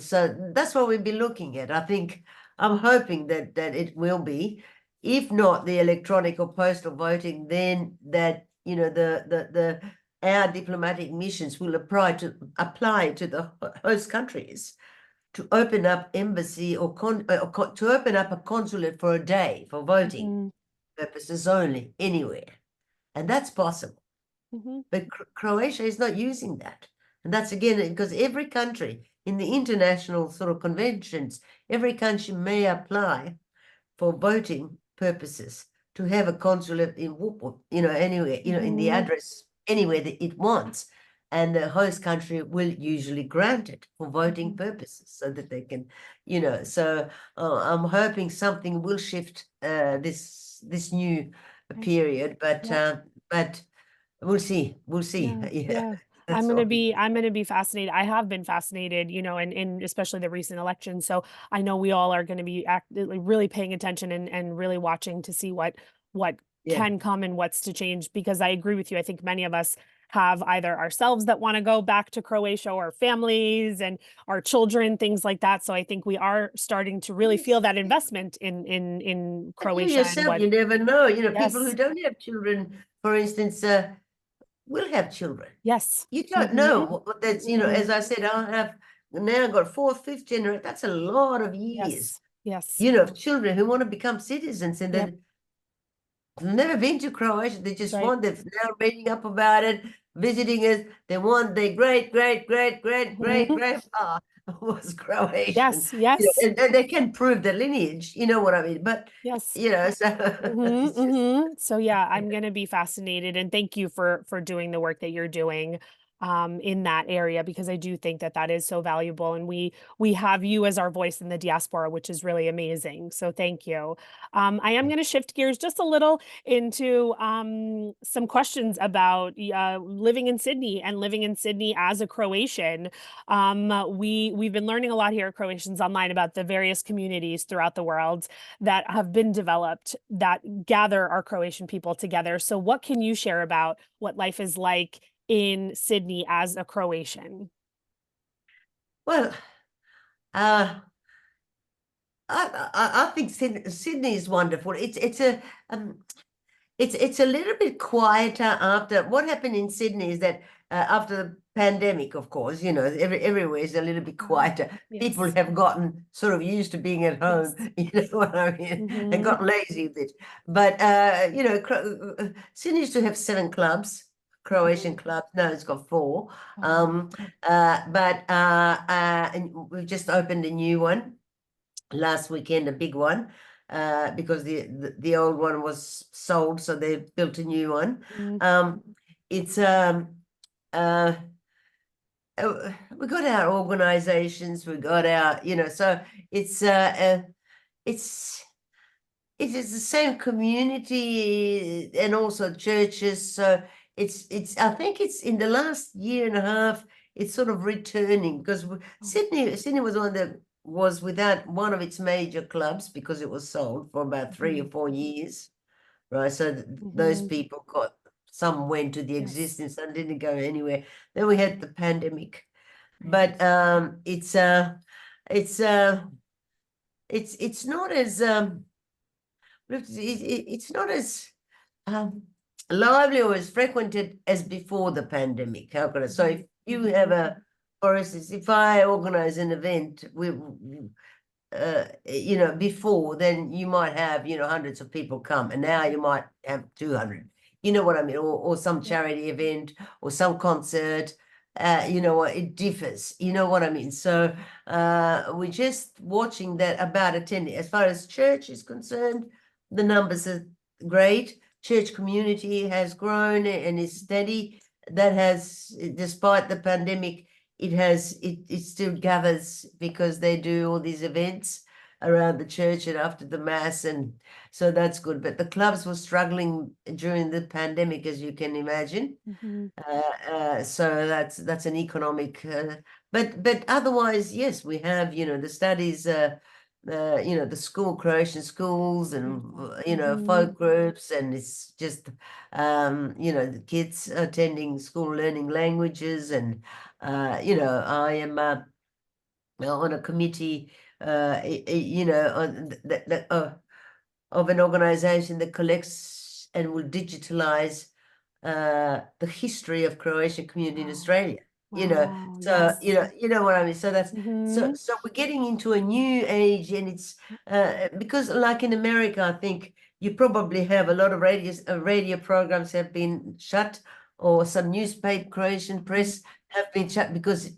[SPEAKER 2] so that's what we'll be looking at. I think I'm hoping that it will be. If not the electronic or postal voting, then that our diplomatic missions will apply to the host countries to open up embassy or to open up a consulate for a day for voting
[SPEAKER 1] Mhm.
[SPEAKER 2] purposes only anywhere, and that's possible.
[SPEAKER 1] Mhm.
[SPEAKER 2] But Croatia is not using that, and that's again because every country in the international sort of conventions, every country may apply for voting purposes to have a consulate in anywhere, in the
[SPEAKER 1] Mhm.
[SPEAKER 2] address anywhere that it wants. And the host country will usually grant it for voting
[SPEAKER 1] Mhm.
[SPEAKER 2] purposes so that they can, so I'm hoping something will shift this new
[SPEAKER 1] Right.
[SPEAKER 2] period,
[SPEAKER 1] Yep.
[SPEAKER 2] but we'll see. We'll see.
[SPEAKER 1] Yeah,
[SPEAKER 2] Yeah,
[SPEAKER 1] yeah.
[SPEAKER 2] that's all we can
[SPEAKER 1] I'm
[SPEAKER 2] say.
[SPEAKER 1] gonna be fascinated. I have been fascinated, and especially the recent election. So I know we all are going to be actively really paying attention and really watching to see what
[SPEAKER 2] Yeah.
[SPEAKER 1] can come and what's to change. Because I agree with you. I think many of us have either ourselves that want to go back to Croatia or families and our children, things like that. So I think we are starting to really feel
[SPEAKER 2] Yes.
[SPEAKER 1] that investment in
[SPEAKER 2] And you
[SPEAKER 1] Croatia and
[SPEAKER 2] yourself,
[SPEAKER 1] what.
[SPEAKER 2] you never know. People who
[SPEAKER 1] Yes,
[SPEAKER 2] don't have children, for instance, will have children.
[SPEAKER 1] yes.
[SPEAKER 2] You don't know
[SPEAKER 1] Hmm.
[SPEAKER 2] what that's,
[SPEAKER 1] Hmm.
[SPEAKER 2] as I said, I'll have now got fourth, fifth generation. That's a lot of years,
[SPEAKER 1] Yes, yes.
[SPEAKER 2] of children who want to become citizens and
[SPEAKER 1] Yep.
[SPEAKER 2] they've never been to Croatia. They
[SPEAKER 1] That's
[SPEAKER 2] just
[SPEAKER 1] right.
[SPEAKER 2] want, they're now reading up about it, visiting it. They want their great, great, great, great, great
[SPEAKER 1] Mhm.
[SPEAKER 2] grandpa was Croatian,
[SPEAKER 1] Yes, yes,
[SPEAKER 2] and they can prove the lineage, you know what I mean? But,
[SPEAKER 1] yes.
[SPEAKER 2] so
[SPEAKER 1] Mhm,
[SPEAKER 2] it's just,
[SPEAKER 1] mhm. So yeah, I'm gonna be fascinated, and thank you for doing the work that you're doing in that area because I do think that that is so valuable, and we have you as our voice in the diaspora, which is really amazing. So thank you. I am going to shift gears just a little into some questions about living in Sydney and living in Sydney as a Croatian. We've been learning a lot here at Croatians Online about the various communities throughout the world that have been developed that gather our Croatian people together. So, what can you share about what life is like in Sydney as a Croatian?
[SPEAKER 2] well, uh, I think Sydney is wonderful. Um, it's a little bit quieter after what happened in Sydney is that after the pandemic, of course, everywhere is a little bit
[SPEAKER 1] Mhm.
[SPEAKER 2] quieter. People
[SPEAKER 1] Yes,
[SPEAKER 2] have gotten sort of used to being at home,
[SPEAKER 1] yes.
[SPEAKER 2] you know what I mean, and
[SPEAKER 1] Hmm.
[SPEAKER 2] got lazy a bit. But Sydney used to have 7 clubs, Croatian clubs. No, it's got 4.
[SPEAKER 1] Wow.
[SPEAKER 2] Um, and we've just opened a new one last weekend, a big one, because the old one was sold, so they built a new one.
[SPEAKER 1] Mhm.
[SPEAKER 2] Um, it's uh, we got our organizations, we got our, so it's it's it is the same community and also churches. So it's I think it's in the last year and a half, it's sort of returning because
[SPEAKER 1] Oh.
[SPEAKER 2] Sydney was one that was without one of its major clubs because it was sold for about 3 or 4 years, right? So those
[SPEAKER 1] Hmm.
[SPEAKER 2] people got some went to the
[SPEAKER 1] Yes.
[SPEAKER 2] existence and didn't go anywhere. Then we had the pandemic,
[SPEAKER 1] Right.
[SPEAKER 2] but it's uh it's not as it's not as um, lively or as frequented as before the pandemic. How can I? So
[SPEAKER 1] Hmm.
[SPEAKER 2] if you have
[SPEAKER 1] Hmm.
[SPEAKER 2] for instance, if I organize an event, before, then you might have, hundreds of people come, and now you might have 200. You know what I mean? Or some
[SPEAKER 1] Yep.
[SPEAKER 2] charity event or some concert. What it differs. You know what I mean? So we're just watching that about attending. As far as church is concerned, the numbers are great. Church community has grown and is steady. That has, despite the pandemic, it still gathers because they do all these events around the church and after the mass, and so that's good. But the clubs were struggling during the pandemic, as you can imagine.
[SPEAKER 1] Hmm.
[SPEAKER 2] So that's an economic, but otherwise, yes, we have, the studies, the Croatian schools, and
[SPEAKER 1] Hmm.
[SPEAKER 2] folk groups, and it's just, the kids attending school, learning languages, and I am on a committee, on of an organization that collects and will digitalize the history of Croatian community in
[SPEAKER 1] Wow.
[SPEAKER 2] Australia.
[SPEAKER 1] Wow.
[SPEAKER 2] So
[SPEAKER 1] Yes.
[SPEAKER 2] you know what I mean. So that's
[SPEAKER 1] Mm-hmm.
[SPEAKER 2] so we're getting into a new age, and it's because like in America, I think you probably have a lot of radio programs have been shut, or some newspaper Croatian press have been shut because it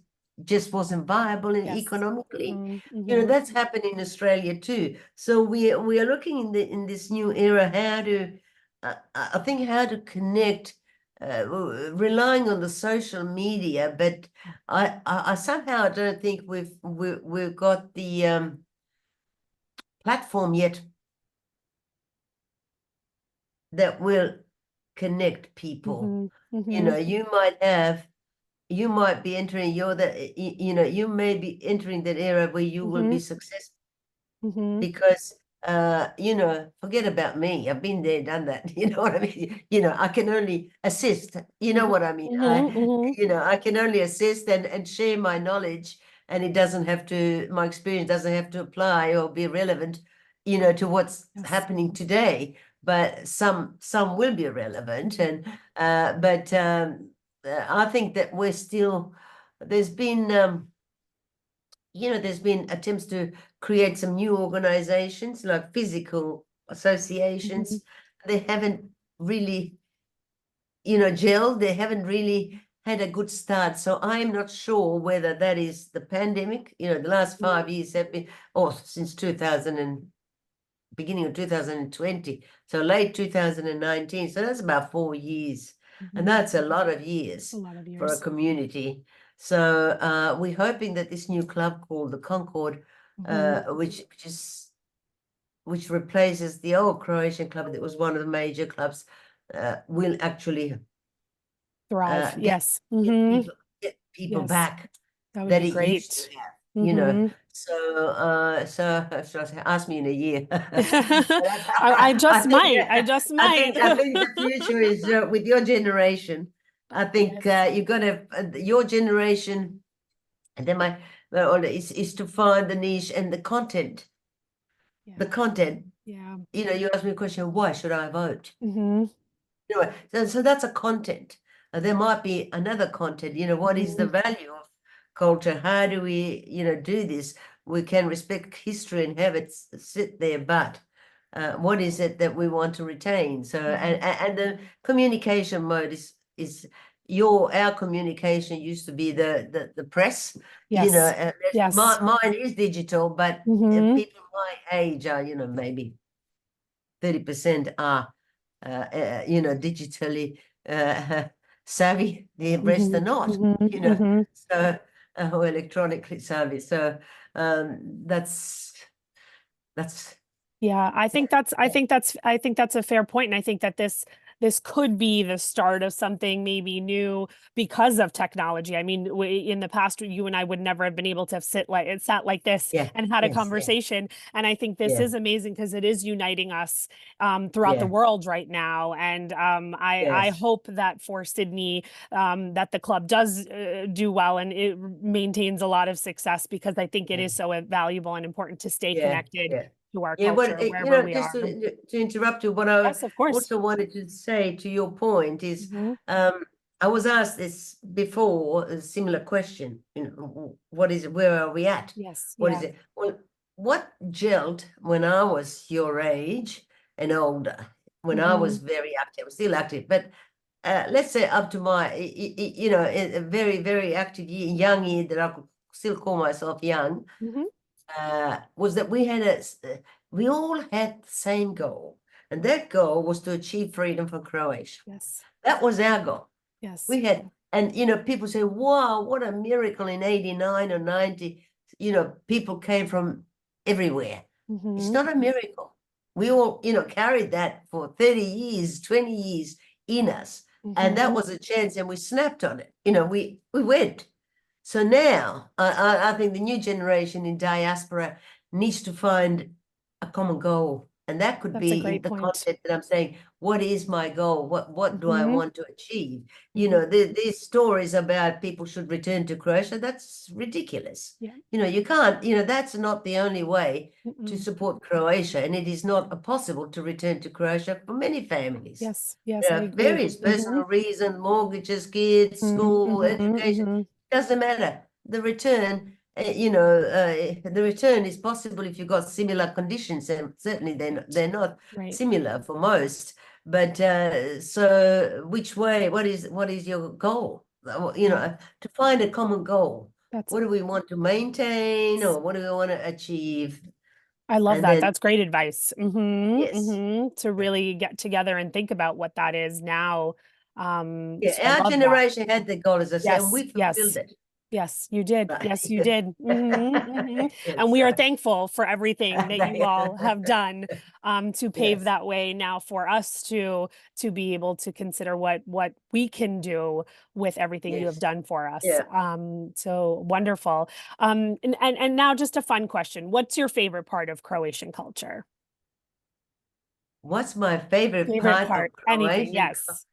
[SPEAKER 2] just wasn't viable and
[SPEAKER 1] Yes.
[SPEAKER 2] economically.
[SPEAKER 1] Mm-hmm.
[SPEAKER 2] You know,
[SPEAKER 1] Mm-hmm.
[SPEAKER 2] that's happened in Australia too. So we are looking in this new era how to I think how to connect, relying on the social media, but I somehow don't think we've got the platform yet that will connect people.
[SPEAKER 1] Mm-hmm.
[SPEAKER 2] You
[SPEAKER 1] Mm-hmm.
[SPEAKER 2] know, you might be entering you know, you may be entering that era where you will
[SPEAKER 1] Mm-hmm.
[SPEAKER 2] be successful
[SPEAKER 1] Mm-hmm.
[SPEAKER 2] because you know, forget about me. I've been there, done that. You know what I mean? You know, I can only assist. You know
[SPEAKER 1] Mm-hmm.
[SPEAKER 2] what I mean?
[SPEAKER 1] Mm-hmm. Mm-hmm.
[SPEAKER 2] You know, I can only assist and share my knowledge, and it doesn't have to, my experience doesn't have to apply or be relevant, you know, to what's
[SPEAKER 1] Yes.
[SPEAKER 2] happening today. But some will be relevant, and but I think that we're still, there's been you know, there's been attempts to create some new organizations like physical
[SPEAKER 1] Mm-hmm.
[SPEAKER 2] associations. They haven't really, you know, gelled. They haven't really had a good start. So I'm not sure whether that is the pandemic. You know, the last 5 years have been, or since 2000 and beginning of 2020. So late 2019. So that's about 4 years. And
[SPEAKER 1] Mm-hmm.
[SPEAKER 2] that's a lot of
[SPEAKER 1] A
[SPEAKER 2] years
[SPEAKER 1] lot of
[SPEAKER 2] for a
[SPEAKER 1] years.
[SPEAKER 2] community. So we're hoping that this new club called the Concord,
[SPEAKER 1] Mm-hmm.
[SPEAKER 2] which replaces the old Croatian club that was one of the major clubs, will actually
[SPEAKER 1] Thrive.
[SPEAKER 2] get
[SPEAKER 1] Yes. Mm-hmm.
[SPEAKER 2] get people
[SPEAKER 1] Yes.
[SPEAKER 2] back
[SPEAKER 1] That would
[SPEAKER 2] that
[SPEAKER 1] be
[SPEAKER 2] it used to
[SPEAKER 1] great.
[SPEAKER 2] have, you know.
[SPEAKER 1] Mm-hmm.
[SPEAKER 2] So should I say, ask me in a year.
[SPEAKER 1] I just
[SPEAKER 2] I think
[SPEAKER 1] might. I just might.
[SPEAKER 2] I think the future is with your generation. I think
[SPEAKER 1] Yes.
[SPEAKER 2] you're gonna your generation, and then my well, is to find the niche and the content. The
[SPEAKER 1] Yeah.
[SPEAKER 2] content.
[SPEAKER 1] Yeah.
[SPEAKER 2] You know, you ask me a question, why should I vote?
[SPEAKER 1] Mm-hmm.
[SPEAKER 2] Anyway, so that's a content. There might be another content, you know, what is the
[SPEAKER 1] Mm-hmm.
[SPEAKER 2] value of culture? How do we, you know, do this? We can respect history and have it sit there, but what is it that we want to retain? So,
[SPEAKER 1] Mm-hmm.
[SPEAKER 2] and the communication mode is our communication used to be the press, you know,
[SPEAKER 1] Yes. Yes.
[SPEAKER 2] mine is digital, but
[SPEAKER 1] Mm-hmm.
[SPEAKER 2] people my age are, you know, maybe 30% are you know, digitally savvy. The rest
[SPEAKER 1] Mm-hmm.
[SPEAKER 2] are not,
[SPEAKER 1] Mm-hmm.
[SPEAKER 2] you know,
[SPEAKER 1] Mm-hmm.
[SPEAKER 2] so or electronically savvy. So that's
[SPEAKER 1] Yeah, I think that's a fair point. And I think that this could be the start of something maybe new because of technology. I mean, in the past, you and I would never have been able to sat like this
[SPEAKER 2] yeah,
[SPEAKER 1] and had a
[SPEAKER 2] yes, yeah,
[SPEAKER 1] conversation. And I think this
[SPEAKER 2] yeah,
[SPEAKER 1] is amazing because it is uniting us throughout the
[SPEAKER 2] yeah,
[SPEAKER 1] world right now. And I
[SPEAKER 2] yes,
[SPEAKER 1] hope that for Sydney, that the club does do well and it maintains a lot of success because I think it
[SPEAKER 2] yeah,
[SPEAKER 1] is so valuable and important to stay
[SPEAKER 2] yeah,
[SPEAKER 1] connected
[SPEAKER 2] yeah.
[SPEAKER 1] to our
[SPEAKER 2] Yeah,
[SPEAKER 1] culture
[SPEAKER 2] you
[SPEAKER 1] wherever
[SPEAKER 2] know,
[SPEAKER 1] we
[SPEAKER 2] just
[SPEAKER 1] are.
[SPEAKER 2] to interrupt you, what I
[SPEAKER 1] Yes, of course.
[SPEAKER 2] also wanted to say to your point is,
[SPEAKER 1] Hmm.
[SPEAKER 2] I was asked this before, a similar question, you know, what is it, where are we at?
[SPEAKER 1] Yes,
[SPEAKER 2] What is
[SPEAKER 1] yeah.
[SPEAKER 2] it? Well, what gelled when I was your age and older, when I
[SPEAKER 1] Hmm.
[SPEAKER 2] was very active, still active, but let's say up to my, you know, a very, very active young year that I could still call myself young,
[SPEAKER 1] Hmm.
[SPEAKER 2] was that we all had the same goal, and that goal was to achieve freedom for Croatia.
[SPEAKER 1] Yes,
[SPEAKER 2] That was our goal.
[SPEAKER 1] yes.
[SPEAKER 2] We had, and you know, people say, "Wow, what a miracle!" In '89 or '90, you know, people came from everywhere. It's
[SPEAKER 1] Hmm.
[SPEAKER 2] not a miracle. We all, you know, carried that for 30 years, 20 years in us, and that
[SPEAKER 1] Hmm.
[SPEAKER 2] was a chance, and we snapped on it. You know, we went. So now I think the new generation in diaspora needs to find a common goal And that could
[SPEAKER 1] That's a
[SPEAKER 2] be in
[SPEAKER 1] great
[SPEAKER 2] the
[SPEAKER 1] point.
[SPEAKER 2] content that I'm saying, what is my goal? What do I
[SPEAKER 1] Hmm.
[SPEAKER 2] want to achieve?
[SPEAKER 1] Hmm.
[SPEAKER 2] These stories about people should return to Croatia, that's ridiculous.
[SPEAKER 1] Yeah.
[SPEAKER 2] You can't, that's not the only way to
[SPEAKER 1] Mm-mm.
[SPEAKER 2] support Croatia. And it is not possible to return to Croatia for many families.
[SPEAKER 1] Yes, yes, I agree.
[SPEAKER 2] Various
[SPEAKER 1] Hmm.
[SPEAKER 2] personal reasons, mortgages, kids, school, education,
[SPEAKER 1] Hmm.
[SPEAKER 2] doesn't matter. The return is possible if you've got similar conditions, and certainly
[SPEAKER 1] Right,
[SPEAKER 2] they're not
[SPEAKER 1] right.
[SPEAKER 2] similar for most. But so which way? What is your goal?
[SPEAKER 1] Yeah,
[SPEAKER 2] To find a common goal.
[SPEAKER 1] that's
[SPEAKER 2] What do we want to maintain, or what do we want to achieve?
[SPEAKER 1] I love
[SPEAKER 2] And
[SPEAKER 1] that.
[SPEAKER 2] then
[SPEAKER 1] That's great advice.
[SPEAKER 2] yes,
[SPEAKER 1] To
[SPEAKER 2] yeah.
[SPEAKER 1] really get together and think about what that is now.
[SPEAKER 2] Yeah,
[SPEAKER 1] So I
[SPEAKER 2] our
[SPEAKER 1] love that.
[SPEAKER 2] generation had the goal, as I say, and
[SPEAKER 1] Yes,
[SPEAKER 2] we fulfilled
[SPEAKER 1] yes.
[SPEAKER 2] it.
[SPEAKER 1] Yes, you did. Yes, you
[SPEAKER 2] Right.
[SPEAKER 1] did. And
[SPEAKER 2] Yes.
[SPEAKER 1] we are thankful for everything that you all have done to pave
[SPEAKER 2] Yes.
[SPEAKER 1] that way now for us to be able to consider what we can do with everything you have
[SPEAKER 2] Yes.
[SPEAKER 1] done for us.
[SPEAKER 2] Yeah.
[SPEAKER 1] So wonderful. And now just a fun question. What's your favorite part of Croatian culture?
[SPEAKER 2] What's my favorite
[SPEAKER 1] Favorite
[SPEAKER 2] part of
[SPEAKER 1] part? Anything,
[SPEAKER 2] Croatian
[SPEAKER 1] yes.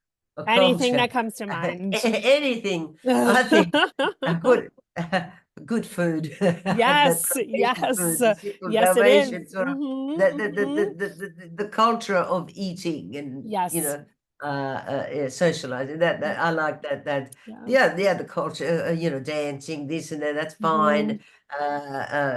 [SPEAKER 1] Anything
[SPEAKER 2] culture?
[SPEAKER 1] that comes to mind.
[SPEAKER 2] Anything. I think a good, good food. The
[SPEAKER 1] Yes,
[SPEAKER 2] Croatian
[SPEAKER 1] yes,
[SPEAKER 2] food, the simple
[SPEAKER 1] yes, it is.
[SPEAKER 2] Dalmatian sort of the culture of eating and
[SPEAKER 1] Yes,
[SPEAKER 2] yeah, socializing. That
[SPEAKER 1] yeah,
[SPEAKER 2] I like that.
[SPEAKER 1] yeah.
[SPEAKER 2] Yeah, the culture, dancing, this and that, that's
[SPEAKER 1] Hmm.
[SPEAKER 2] fine.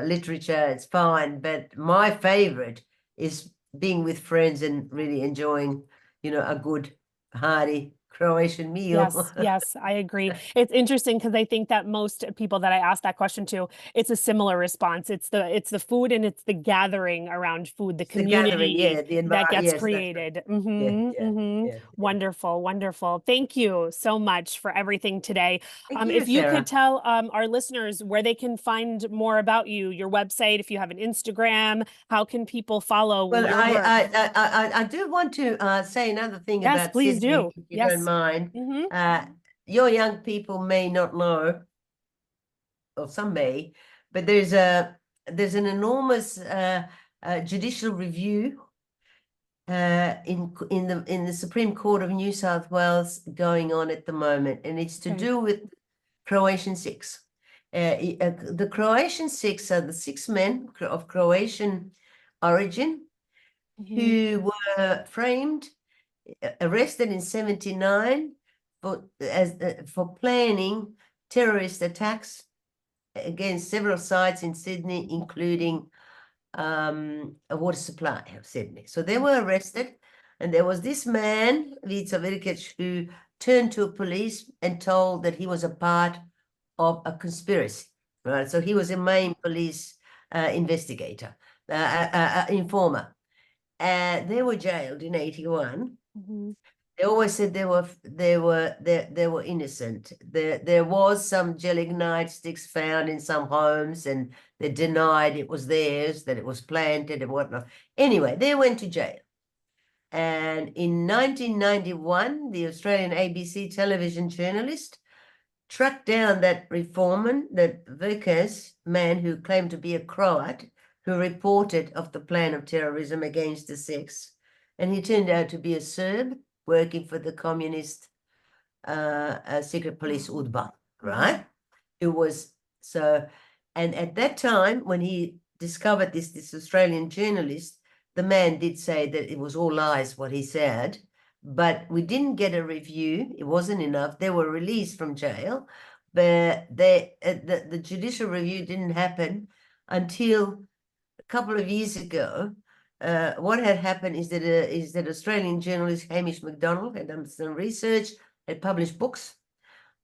[SPEAKER 2] Literature, it's fine. But my favorite is being with friends and really enjoying, a good, hearty Croatian meal.
[SPEAKER 1] Yes, yes, I agree. It's interesting because I think that most people that I ask that question to, it's a similar response. It's the food and it's the gathering around food, the
[SPEAKER 2] It's the gathering,
[SPEAKER 1] community
[SPEAKER 2] yeah, the
[SPEAKER 1] that
[SPEAKER 2] environment.
[SPEAKER 1] gets
[SPEAKER 2] Yes, that's right.
[SPEAKER 1] created.
[SPEAKER 2] Yeah, yeah, yeah, yeah.
[SPEAKER 1] Wonderful, wonderful. Thank you so much for everything today.
[SPEAKER 2] Thank you,
[SPEAKER 1] If you could
[SPEAKER 2] Sarah.
[SPEAKER 1] tell our listeners where they can find more about you, your website, if you have an Instagram, how can people follow
[SPEAKER 2] Well,
[SPEAKER 1] your work?
[SPEAKER 2] I do want to say another thing
[SPEAKER 1] Yes,
[SPEAKER 2] about
[SPEAKER 1] please
[SPEAKER 2] Sydney,
[SPEAKER 1] do.
[SPEAKER 2] if you don't
[SPEAKER 1] Yes.
[SPEAKER 2] mind.
[SPEAKER 1] Hmm.
[SPEAKER 2] Uh, your young people may not know, or some may, but there's an enormous judicial review in the Supreme Court of New South Wales going on at the moment, and it's to
[SPEAKER 1] Okay.
[SPEAKER 2] do with Croatian Six. The Croatian Six are the six men of Croatian origin
[SPEAKER 1] Hmm.
[SPEAKER 2] who were framed, arrested in 79 for planning terrorist attacks against several sites in Sydney, including a water supply of Sydney. So they were arrested, and there was this man, Vukic, who turned to police and told that he was a part of a conspiracy. Right, so he was a main police investigator, informer. They were jailed in 81.
[SPEAKER 1] Hmm.
[SPEAKER 2] They always said they were innocent. There was some gelignite sticks found in some homes, and they denied it was theirs, that it was planted and whatnot. Anyway, they went to jail. And in 1991, the Australian ABC television journalist tracked down that reformer, that Vukic man who claimed to be a Croat, who reported of the plan of terrorism against the six. And he turned out to be a Serb working for the communist secret police UDBA,
[SPEAKER 1] Hmm.
[SPEAKER 2] right? Who was so, and at that time, when he discovered this Australian journalist, the man did say that it was all lies what he said, but we didn't get a review. It wasn't enough. They were released from jail, but the judicial review didn't happen until a couple of years ago. What had happened is that Australian journalist Hamish MacDonald had done some research, had published books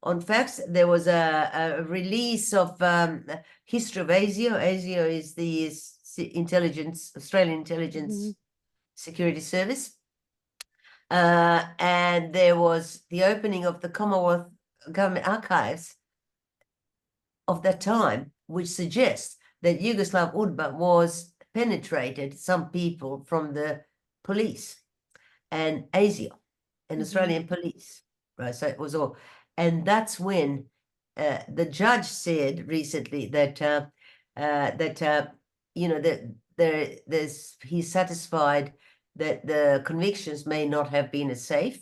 [SPEAKER 2] on facts. There was a release of history of ASIO. ASIO is the Australian
[SPEAKER 1] Hmm.
[SPEAKER 2] Intelligence Security Service. And there was the opening of the Commonwealth Government Archives of that time, which suggests that Yugoslav UDBA was penetrated some people from the police and ASIO and
[SPEAKER 1] Hmm.
[SPEAKER 2] Australian police, right? So it was all, and that's when the judge said recently that that he's satisfied that the convictions may not have been as safe,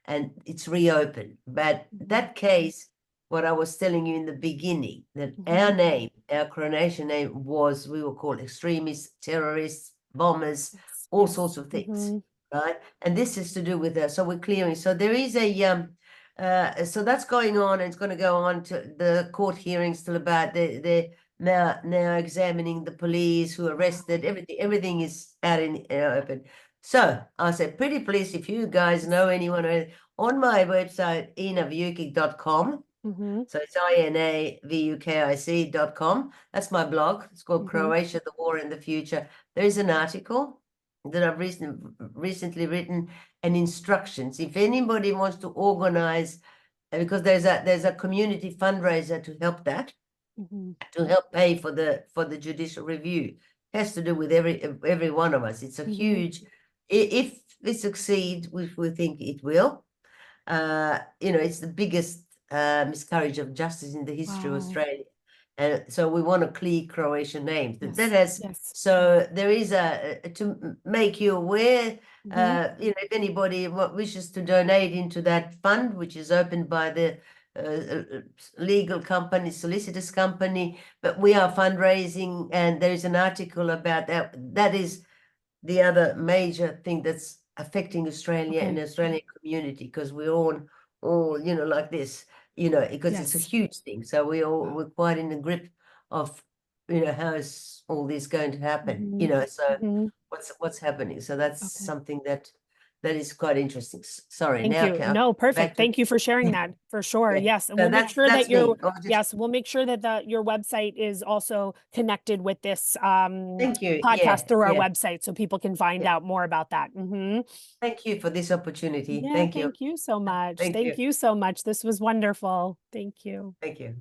[SPEAKER 2] and it's reopened. But that case, what I was telling you in the beginning, that our name, our coronation name was, we were called extremists, terrorists, bombers,
[SPEAKER 1] Yes,
[SPEAKER 2] all
[SPEAKER 1] yes.
[SPEAKER 2] sorts of things, right? And this is to do with that. So we're clearing. So there is so that's going on, and it's going to go on to the court hearings till about the now examining the police who arrested everything is out in open. So I said, pretty please, if you guys know anyone on my website, inavukic.com. So it's inavukic.com. That's my blog. It's called Croatia, the War and the Future. There is an article that I've recently written, and instructions. If anybody wants to organize, because there's a community fundraiser to help that, to help pay for the judicial review. It has to do with every one of us. It's a huge, if we succeed, which we think it will, it's the biggest miscarriage of justice in the history of Australia. And so we want to clear Croatian names. So there is to make you aware, if anybody wishes to donate into that fund, which is opened by the legal company, solicitors company, but we are fundraising, and there's an article about that. That is the other major thing that's affecting Australia and the Australian community, because we're all like this, because it's a huge thing. So we're quite in the grip of, how is all this going to happen? So what's happening? So that's something that is quite interesting. Sorry,
[SPEAKER 1] Thank
[SPEAKER 2] now
[SPEAKER 1] you. No, perfect.
[SPEAKER 2] back to
[SPEAKER 1] Thank you for sharing that, for sure.
[SPEAKER 2] yeah.
[SPEAKER 1] Yes. And
[SPEAKER 2] So
[SPEAKER 1] we'll make sure
[SPEAKER 2] that's
[SPEAKER 1] that
[SPEAKER 2] me.
[SPEAKER 1] we'll make sure that your website is also connected with this
[SPEAKER 2] Thank you.
[SPEAKER 1] podcast
[SPEAKER 2] Yeah,
[SPEAKER 1] through our
[SPEAKER 2] yeah,
[SPEAKER 1] website so people can find
[SPEAKER 2] yeah.
[SPEAKER 1] out more about that.
[SPEAKER 2] Thank you for this opportunity.
[SPEAKER 1] Yeah,
[SPEAKER 2] Thank you.
[SPEAKER 1] thank you so much.
[SPEAKER 2] Thank
[SPEAKER 1] Thank
[SPEAKER 2] you.
[SPEAKER 1] you so much. This was wonderful. Thank you.
[SPEAKER 2] Thank you.